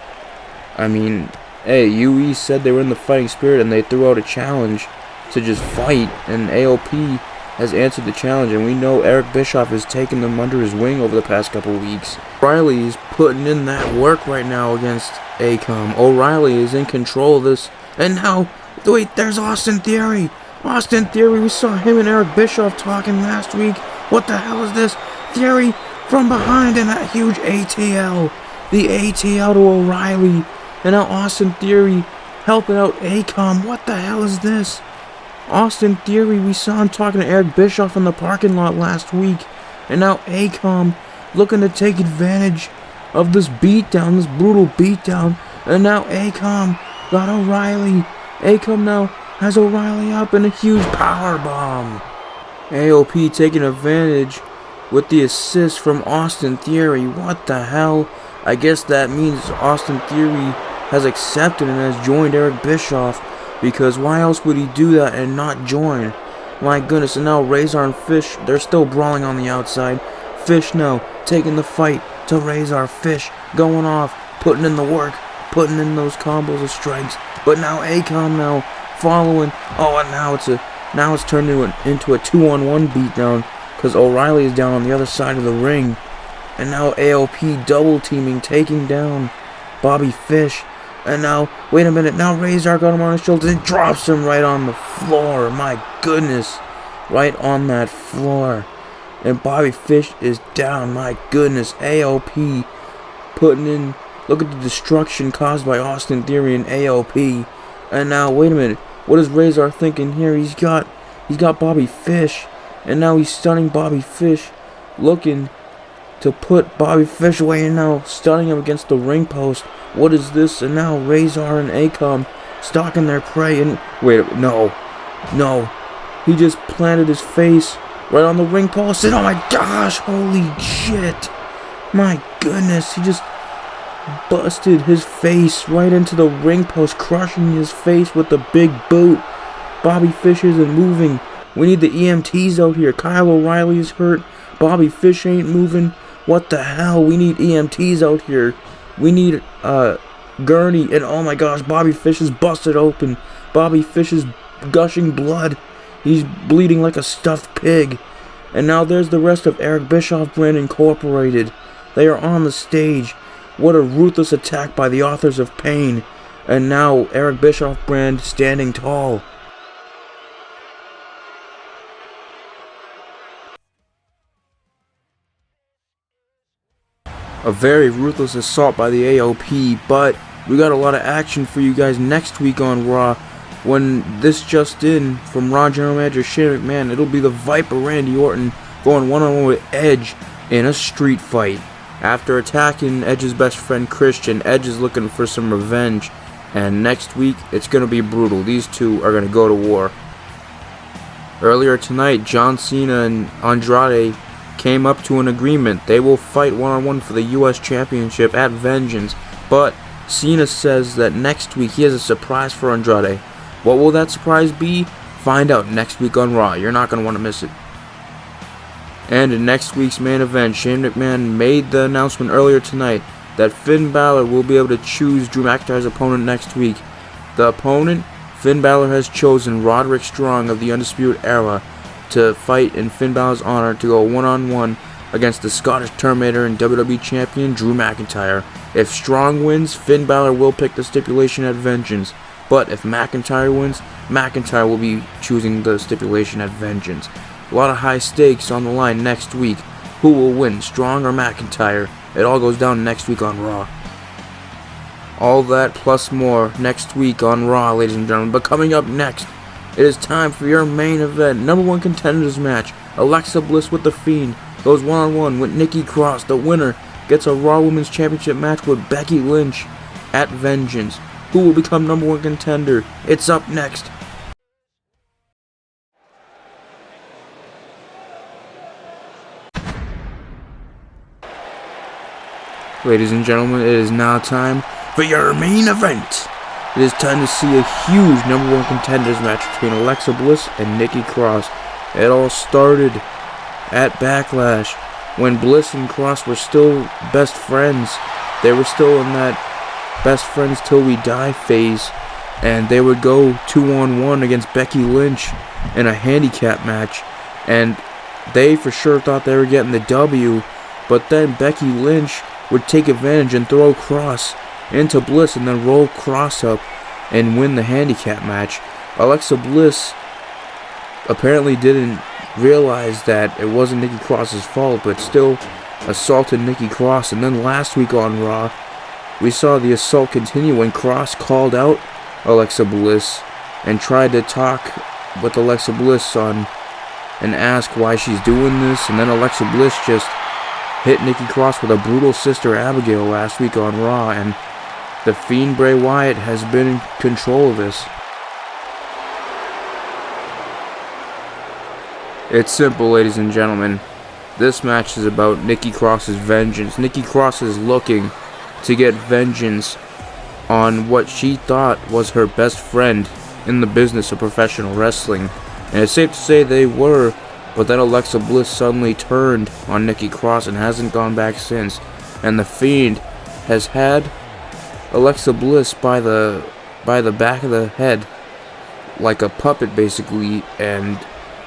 [SPEAKER 1] I mean, hey, UE said they were in the fighting spirit, and they threw out a challenge to just fight, and AOP has answered the challenge, and we know Eric Bischoff has taken them under his wing over the past couple weeks. O'Reilly is putting in that work right now against Akam. O'Reilly is in control of this, and now, wait, there's Austin Theory. Austin Theory, we saw him and Eric Bischoff talking last week. What the hell is this? Theory from behind in that huge ATL. The ATL to O'Reilly. And now Austin Theory helping out Akam. What the hell is this? Austin Theory, we saw him talking to Eric Bischoff in the parking lot last week. And now Akam looking to take advantage of this beatdown, this brutal beatdown. And now Akam got O'Reilly. Akam now has O'Reilly up in a huge power bomb. AOP taking advantage with the assist from Austin Theory. What the hell? I guess that means Austin Theory has accepted and has joined Eric Bischoff, because why else would he do that and not join? My goodness. And now Razor and Fish, they're still brawling on the outside. Fish now taking the fight to Razor. Fish going off, putting in the work, putting in those combos of strikes. But now Akam now following. Oh, and now it's turned into a 2-on-1 beatdown, because O'Reilly is down on the other side of the ring. And now AOP double teaming, taking down Bobby Fish. And now, wait a minute, now Razor got him on his shoulders and drops him right on the floor. My goodness, right on that floor. And Bobby Fish is down. My goodness, AOP putting in. Look at the destruction caused by Austin Theory and AOP. And now, wait a minute, what is Razor thinking here? He's got Bobby Fish, and now he's stunning Bobby Fish, looking to put Bobby Fish away, and now stunning him against the ring post. What is this? And now Razor and Akam stalking their prey. And wait, no, he just planted his face right on the ring post. And oh my gosh, holy shit, my goodness, he just busted his face right into the ring post, crushing his face with the big boot. Bobby Fish isn't moving. We need the EMTs out here. Kyle O'Reilly is hurt. Bobby Fish ain't moving. What the hell? We need EMTs out here. We need Gurney. And oh my gosh, Bobby Fish is busted open. Bobby Fish is gushing blood. He's bleeding like a stuffed pig. And now there's the rest of Eric Bischoff Brand Incorporated. They are on the stage. What a ruthless attack by the Authors of Pain. And now Eric Bischoff Brand standing tall. A very ruthless assault by the AOP, but we got a lot of action for you guys next week on Raw. When this just in from Raw General Manager Shane McMahon, it'll be the Viper Randy Orton going one-on-one with Edge in a street fight. After attacking Edge's best friend Christian, Edge is looking for some revenge, and next week it's going to be brutal. These two are going to go to war. Earlier tonight, John Cena and Andrade came up to an agreement. They will fight one-on-one for the US Championship at Vengeance, but Cena says that next week he has a surprise for Andrade. What will that surprise be? Find out next week on Raw. You're not going to want to miss it. And in next week's main event, Shane McMahon made the announcement earlier tonight that Finn Balor will be able to choose Drew McIntyre's opponent next week. The opponent, Finn Balor has chosen Roderick Strong of the Undisputed Era to fight in Finn Balor's honor to go one-on-one against the Scottish Terminator and WWE Champion Drew McIntyre. If Strong wins, Finn Balor will pick the stipulation at Vengeance. But if McIntyre wins, McIntyre will be choosing the stipulation at Vengeance. A lot of high stakes on the line next week. Who will win, Strong or McIntyre? It all goes down next week on Raw. All that plus more next week on Raw, ladies and gentlemen. But coming up next, it is time for your main event. Number one contenders match. Alexa Bliss with The Fiend goes one-on-one with Nikki Cross. The winner gets a Raw Women's Championship match with Becky Lynch at Vengeance. Who will become number one contender? It's up next. Ladies and gentlemen, it is now time for your main event. It is time to see a huge number one contenders match between Alexa Bliss and Nikki Cross. It all started at Backlash when Bliss and Cross were still best friends. They were still in that best friends till we die phase, and they would go 2-on-1 against Becky Lynch in a handicap match, and they for sure thought they were getting the W, but then Becky Lynch would take advantage and throw Cross into Bliss and then roll Cross up and win the handicap match. Alexa Bliss apparently didn't realize that it wasn't Nikki Cross's fault, but still assaulted Nikki Cross. And then last week on Raw, we saw the assault continue when Cross called out Alexa Bliss and tried to talk with Alexa Bliss on and ask why she's doing this, and then Alexa Bliss just hit Nikki Cross with a brutal Sister Abigail last week on Raw, and the Fiend Bray Wyatt has been in control of this. It's simple, ladies and gentlemen. This match is about Nikki Cross's vengeance. Nikki Cross is looking to get vengeance on what she thought was her best friend in the business of professional wrestling. And it's safe to say they were, but then Alexa Bliss suddenly turned on Nikki Cross and hasn't gone back since. And the Fiend has had Alexa Bliss by the back of the head, like a puppet basically, and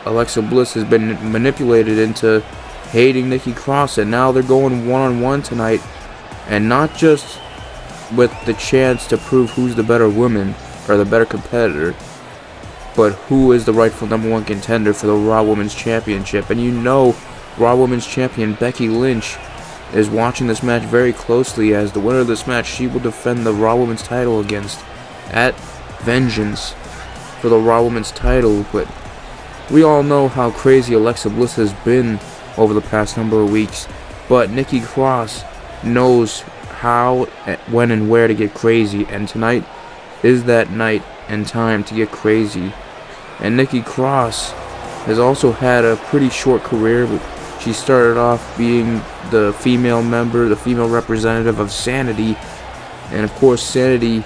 [SPEAKER 1] Alexa Bliss has been manipulated into hating Nikki Cross, and now they're going one-on-one tonight, and not just with the chance to prove who's the better woman or the better competitor, but who is the rightful number one contender for the Raw Women's Championship. And you know Raw Women's Champion Becky Lynch is watching this match very closely, as the winner of this match, she will defend the Raw Women's title against at Vengeance for the Raw Women's title. But we all know how crazy Alexa Bliss has been over the past number of weeks, but Nikki Cross knows how, when, and where to get crazy, and tonight is that night and time to get crazy. And Nikki Cross has also had a pretty short career. She started off being the female member, the female representative of Sanity, and of course Sanity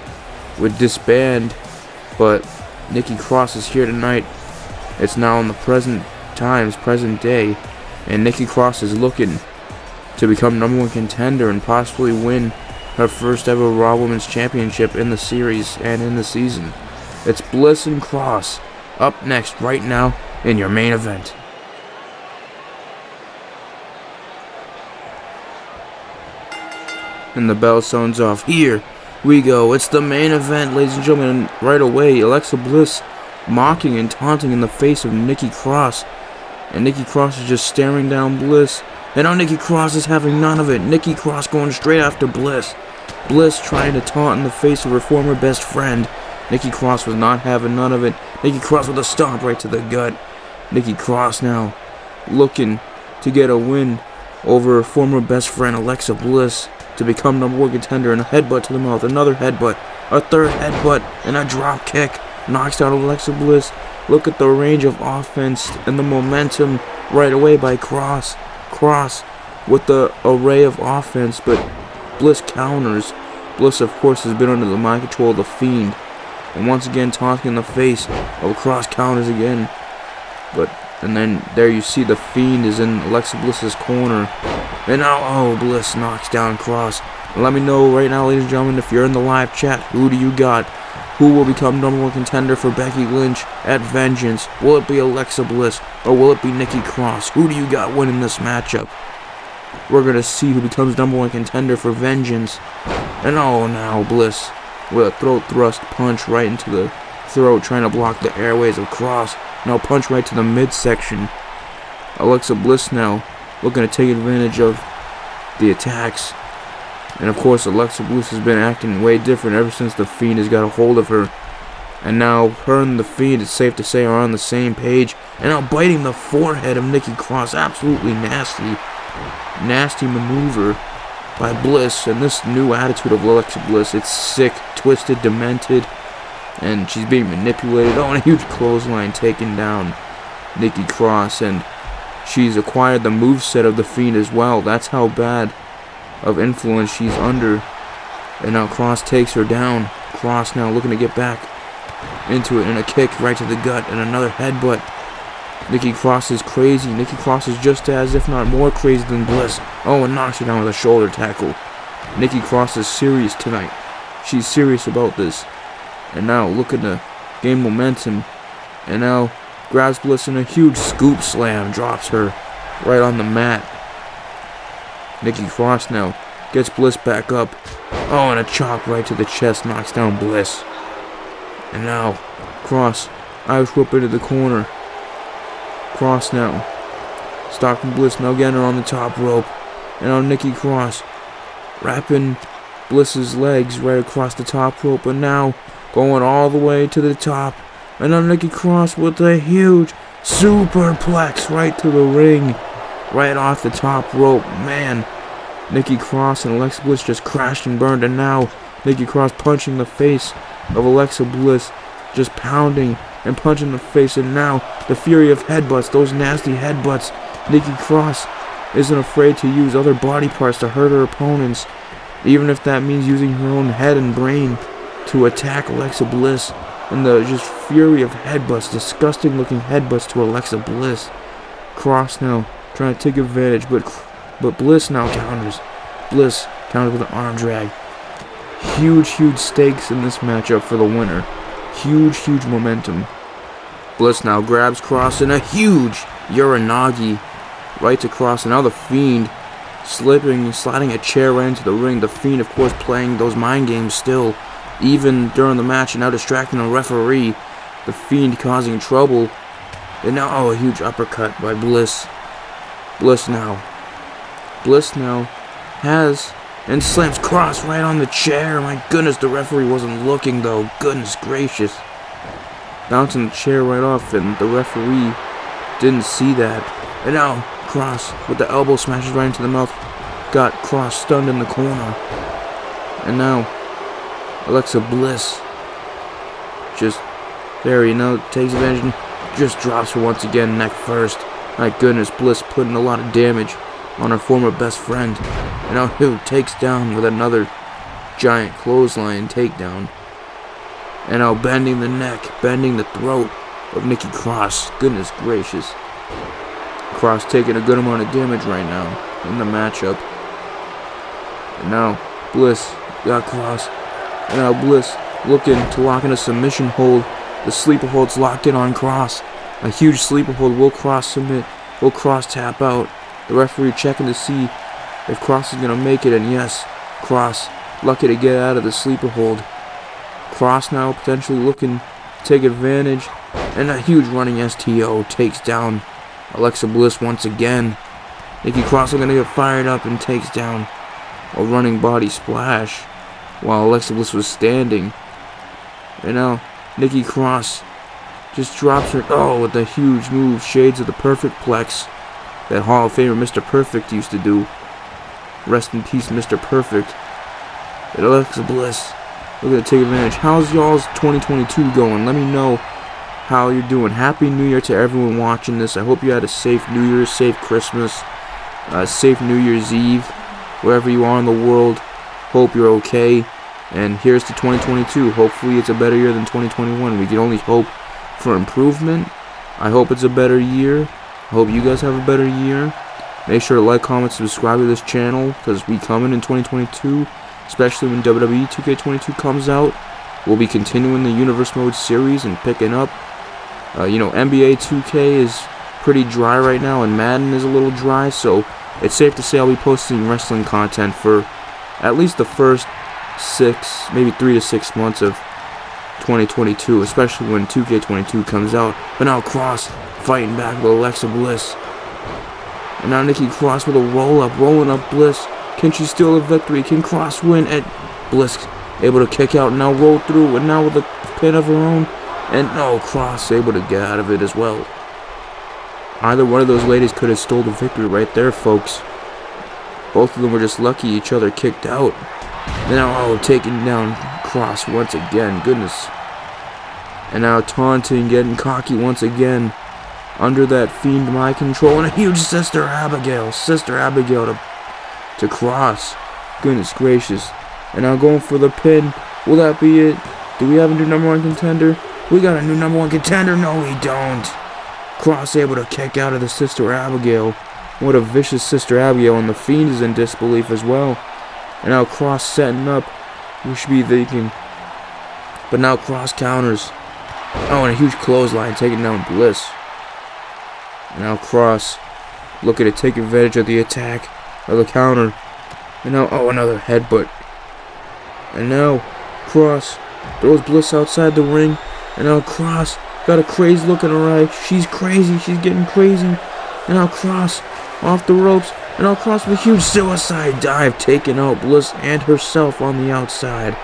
[SPEAKER 1] would disband, but Nikki Cross is here tonight. It's now in the present times, present day, and Nikki Cross is looking to become number one contender and possibly win her first ever Raw Women's Championship in the series and in the season. It's Bliss and Cross up next right now in your main event. And the bell sounds off. Here we go. It's the main event, ladies and gentlemen. And right away, Alexa Bliss mocking and taunting in the face of Nikki Cross. And Nikki Cross is just staring down Bliss. And now Nikki Cross is having none of it. Nikki Cross going straight after Bliss. Bliss trying to taunt in the face of her former best friend. Nikki Cross was not having none of it. Nikki Cross with a stomp right to the gut. Nikki Cross now looking to get a win over her former best friend Alexa Bliss to become number one contender, and a headbutt to the mouth, another headbutt, a third headbutt, and a drop kick. Knocks down Alexa Bliss. Look at the range of offense and the momentum right away by Cross. Cross with the array of offense, but Bliss counters. Bliss, of course, has been under the mind control of the Fiend, and once again taunting in the face of Cross counters again. And then there you see the Fiend is in Alexa Bliss's corner, and now Bliss knocks down Cross. Let me know right now, ladies and gentlemen, if you're in the live chat, who do you got? Who will become number one contender for Becky Lynch at Vengeance? Will it be Alexa Bliss, or will it be Nikki Cross? Who do you got winning this matchup? We're going to see who becomes number one contender for Vengeance. And now Bliss with a throat thrust punch right into the throat, trying to block the airways of Cross. Now punch right to the midsection. Alexa Bliss now looking to take advantage of the attacks. And of course, Alexa Bliss has been acting way different ever since the Fiend has got a hold of her. And now her and the Fiend, it's safe to say, are on the same page. And now biting the forehead of Nikki Cross. Absolutely nasty maneuver by Bliss. And this new attitude of Alexa Bliss, it's sick, twisted, demented. And she's being manipulated. And a huge clothesline taking down Nikki Cross. And she's acquired the moveset of the Fiend as well. That's how bad of influence she's under. And now Cross takes her down. Cross now looking to get back into it, and a kick right to the gut, and another headbutt. Nikki Cross is crazy. Nikki Cross is just as, if not more crazy than Bliss. And knocks her down with a shoulder tackle. Nikki Cross is serious tonight. She's serious about this. And now looking to gain momentum. And now grabs Bliss in a huge scoop slam. Drops her right on the mat. Nikki Cross now gets Bliss back up. And a chop right to the chest knocks down Bliss. And now Cross, Irish whip into the corner. Cross now stalking Bliss, now getting her on the top rope. And now Nikki Cross wrapping Bliss's legs right across the top rope, and now going all the way to the top. And now Nikki Cross with a huge superplex right to the ring, right off the top rope. Man, Nikki Cross and Alexa Bliss just crashed and burned, and now Nikki Cross punching the face of Alexa Bliss, just pounding and punching the face, and now the fury of headbutts, those nasty headbutts. Nikki Cross isn't afraid to use other body parts to hurt her opponents, even if that means using her own head and brain to attack Alexa Bliss. And the just fury of headbutts, disgusting looking headbutts to Alexa Bliss. Cross now trying to take advantage, but Bliss now counters. Bliss counters with an arm drag. Huge stakes in this matchup for the winner. Huge momentum. Bliss now grabs Cross in a huge Uranagi right to Cross, and now the Fiend sliding a chair right into the ring. The Fiend, of course, playing those mind games still, even during the match, and now distracting the referee. The Fiend causing trouble. And now, a huge uppercut by Bliss. Bliss now has and slams Cross right on the chair. My goodness, the referee wasn't looking though. Goodness gracious. Bouncing the chair right off, and the referee didn't see that. And now Cross with the elbow smashes right into the mouth. Got Cross stunned in the corner. And now Alexa Bliss just there, takes advantage and just drops her once again, neck first. My goodness, Bliss putting a lot of damage on her former best friend. And now who takes down with another giant clothesline takedown. And now bending the neck, bending the throat of Nikki Cross. Goodness gracious. Cross taking a good amount of damage right now in the matchup. And now Bliss got Cross. And now Bliss looking to lock in a submission hold. The sleeper hold's locked in on Cross. A huge sleeper hold. Will Cross submit? Will Cross tap out? The referee checking to see if Cross is going to make it. And yes, Cross lucky to get out of the sleeper hold. Cross now potentially looking to take advantage. And a huge running STO takes down Alexa Bliss once again. Nikki Cross is going to get fired up and takes down a running body splash while Alexa Bliss was standing. And now Nikki Cross just drops her with a huge move, shades of the perfect plex that Hall of Famer Mr. Perfect used to do. Rest in peace, Mr. Perfect. And Alexa Bliss, we're going to take advantage. How's y'all's 2022 going? Let me know how you're doing. Happy New Year to everyone watching this. I hope you had a safe New Year, safe Christmas, safe New Year's Eve, wherever you are in the world. Hope you're okay. And here's to 2022. Hopefully it's a better year than 2021. We can only hope for improvement. I hope it's a better year. I hope you guys have a better year. Make sure to like, comment, subscribe to this channel, because we coming in 2022, especially when WWE 2K22 comes out. We'll be continuing the UniverseMode series and picking up. NBA 2K is pretty dry right now, and Madden is a little dry, so it's safe to say I'll be posting wrestling content for at least the first 6, maybe 3 to 6 months of 2022, especially when 2K22 comes out. But now Cross fighting back with Alexa Bliss. And now Nikki Cross with a rolling up Bliss. Can she steal a victory? Can Cross win? And Bliss able to kick out and now roll through, and now with a pin of her own. And no, Cross able to get out of it as well. Either one of those ladies could have stole the victory right there, folks. Both of them were just lucky each other kicked out. And now, taking down Cross once again. Goodness. And now taunting, getting cocky once again. Under that Fiend mind control. And a huge Sister Abigail. Sister Abigail to Cross. Goodness gracious. And now going for the pin. Will that be it? Do we have a new number one contender? We got a new number one contender. No, we don't. Cross able to kick out of the Sister Abigail. What a vicious Sister Abigail. And the Fiend is in disbelief as well. And now Cross setting up. We should be thinking. But now Cross counters. Oh, and a huge clothesline taking down Bliss. And now Cross looking to take advantage of the attack. Or the counter. And now, another headbutt. And now Cross throws Bliss outside the ring. And now Cross got a crazy look in her eye. She's crazy. She's getting crazy. And now Cross off the ropes. And now Cross with a huge suicide dive, taking out Bliss and herself on the outside.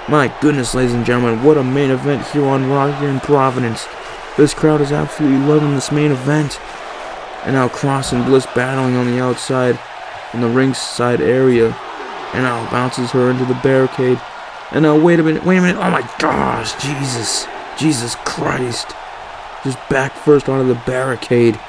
[SPEAKER 1] My goodness, ladies and gentlemen, what a main event here on Raw here in Providence. This crowd is absolutely loving this main event. And now Cross and Bliss battling on the outside in the ringside area. And now bounces her into the barricade. And now, wait a minute, oh my gosh, Jesus Christ. Just back first onto the barricade.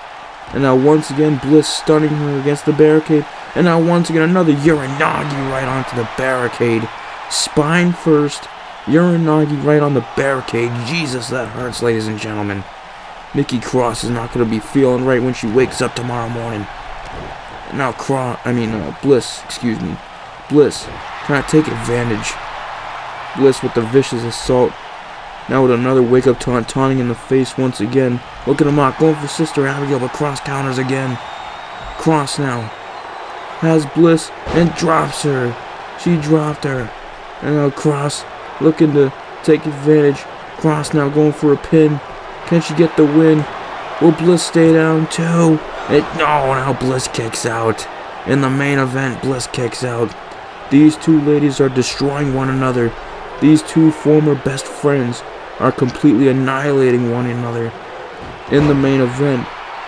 [SPEAKER 1] And now once again, Bliss stunning her against the barricade. And now once again, another Uranagi right onto the barricade. Spine first, Uranagi right on the barricade. Jesus, that hurts, ladies and gentlemen. Nikki Cross is not going to be feeling right when she wakes up tomorrow morning. And now Bliss, Bliss cannot take advantage. Bliss with the vicious assault. Now with another wake-up taunt, taunting in the face once again. Look at him out, going for Sister Abigail, but Cross counters again. Cross now has Bliss and drops her. She dropped her. And now Cross looking to take advantage. Cross now going for a pin. Can she get the win? Will Bliss stay down too? Now Bliss kicks out. In the main event, Bliss kicks out. These two ladies are destroying one another. These two former best friends are completely annihilating one another. In the main event,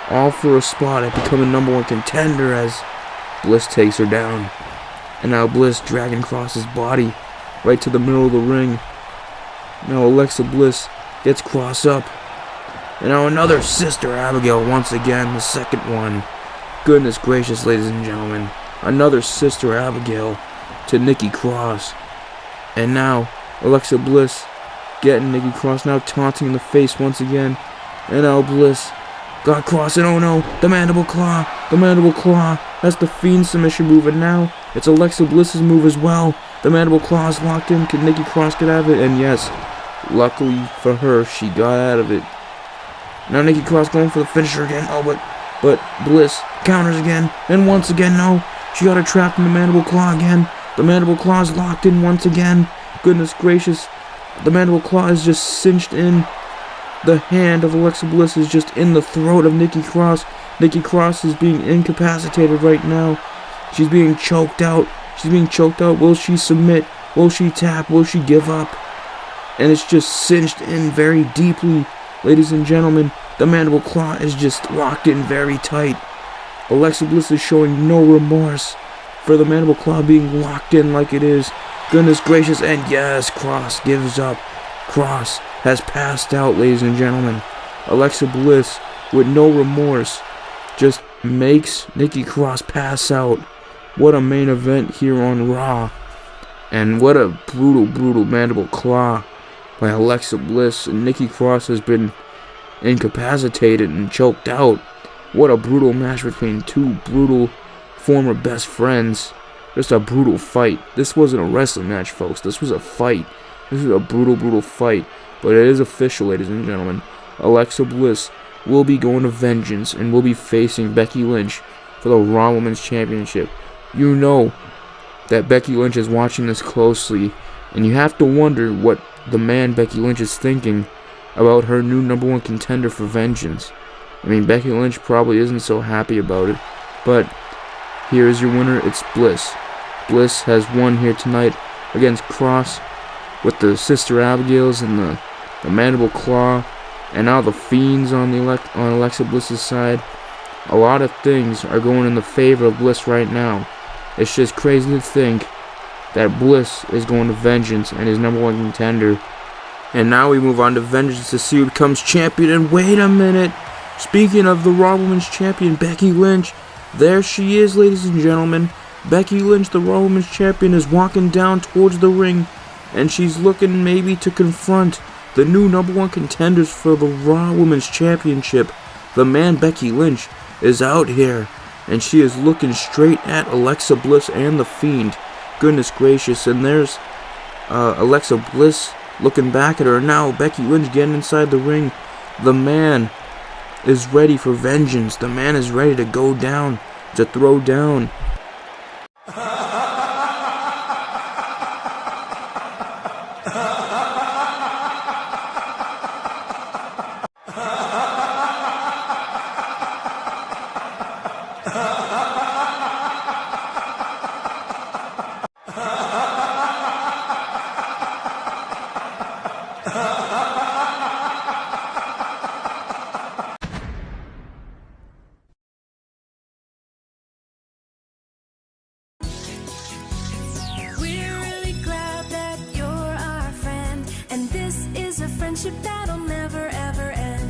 [SPEAKER 1] all for a spot at becoming number one contender as Bliss takes her down. And now Bliss dragging Cross's body right to the middle of the ring. Now Alexa Bliss gets Cross up. And now another Sister Abigail once again, the second one. Goodness gracious, ladies and gentlemen. Another Sister Abigail to Nikki Cross. And now Alexa Bliss getting Nikki Cross, now taunting in the face once again. And now Bliss got Cross, and oh no, the mandible claw. That's the Fiend submission move, and now it's Alexa Bliss's move as well. The mandible claw is locked in. Can Nikki Cross get out of it? And yes, luckily for her, she got out of it. Now Nikki Cross going for the finisher again. Oh, but Bliss counters again, and once again, no. She got her trapped in the mandible claw again. The mandible claw is locked in once again. Goodness gracious. The mandible claw is just cinched in. The hand of Alexa Bliss is just in the throat of Nikki Cross. Nikki Cross is being incapacitated right now. She's being choked out. Will she submit? Will she tap? Will she give up? And it's just cinched in very deeply. Ladies and gentlemen, the mandible claw is just locked in very tight. Alexa Bliss is showing no remorse for the mandible claw being locked in like it is. Goodness gracious, and yes, Cross gives up. Cross has passed out, ladies and gentlemen. Alexa Bliss, with no remorse, just makes Nikki Cross pass out. What a main event here on Raw. And what a brutal mandible claw by Alexa Bliss. And Nikki Cross has been incapacitated and choked out. What a brutal match between two brutal former best friends. Just a brutal fight. This wasn't a wrestling match, folks. This was a fight. This is a brutal fight. But it is official, ladies and gentlemen. Alexa Bliss will be going to Vengeance and will be facing Becky Lynch for the Raw Women's Championship. You know that Becky Lynch is watching this closely, and you have to wonder what the man Becky Lynch is thinking about her new number one contender for Vengeance. I mean, Becky Lynch probably isn't so happy about it, but here is your winner. It's Bliss. Bliss has won here tonight against Cross with the Sister Abigails and the mandible claw, and now the Fiends on Alexa Bliss's side. A lot of things are going in the favor of Bliss right now. It's just crazy to think that Bliss is going to Vengeance and is number one contender. And now we move on to Vengeance to see who becomes champion. And wait a minute. Speaking of the Raw Women's Champion, Becky Lynch, there she is, ladies and gentlemen. Becky Lynch, the Raw Women's Champion, is walking down towards the ring, and she's looking maybe to confront the new number one contenders for the Raw Women's Championship. The man Becky Lynch is out here, and she is looking straight at Alexa Bliss and the Fiend. Goodness gracious, and there's Alexa Bliss looking back at her. Now Becky Lynch getting inside the ring. The man is ready for vengeance. The man is ready to go down, to throw down.
[SPEAKER 2] friendship that'll never ever end.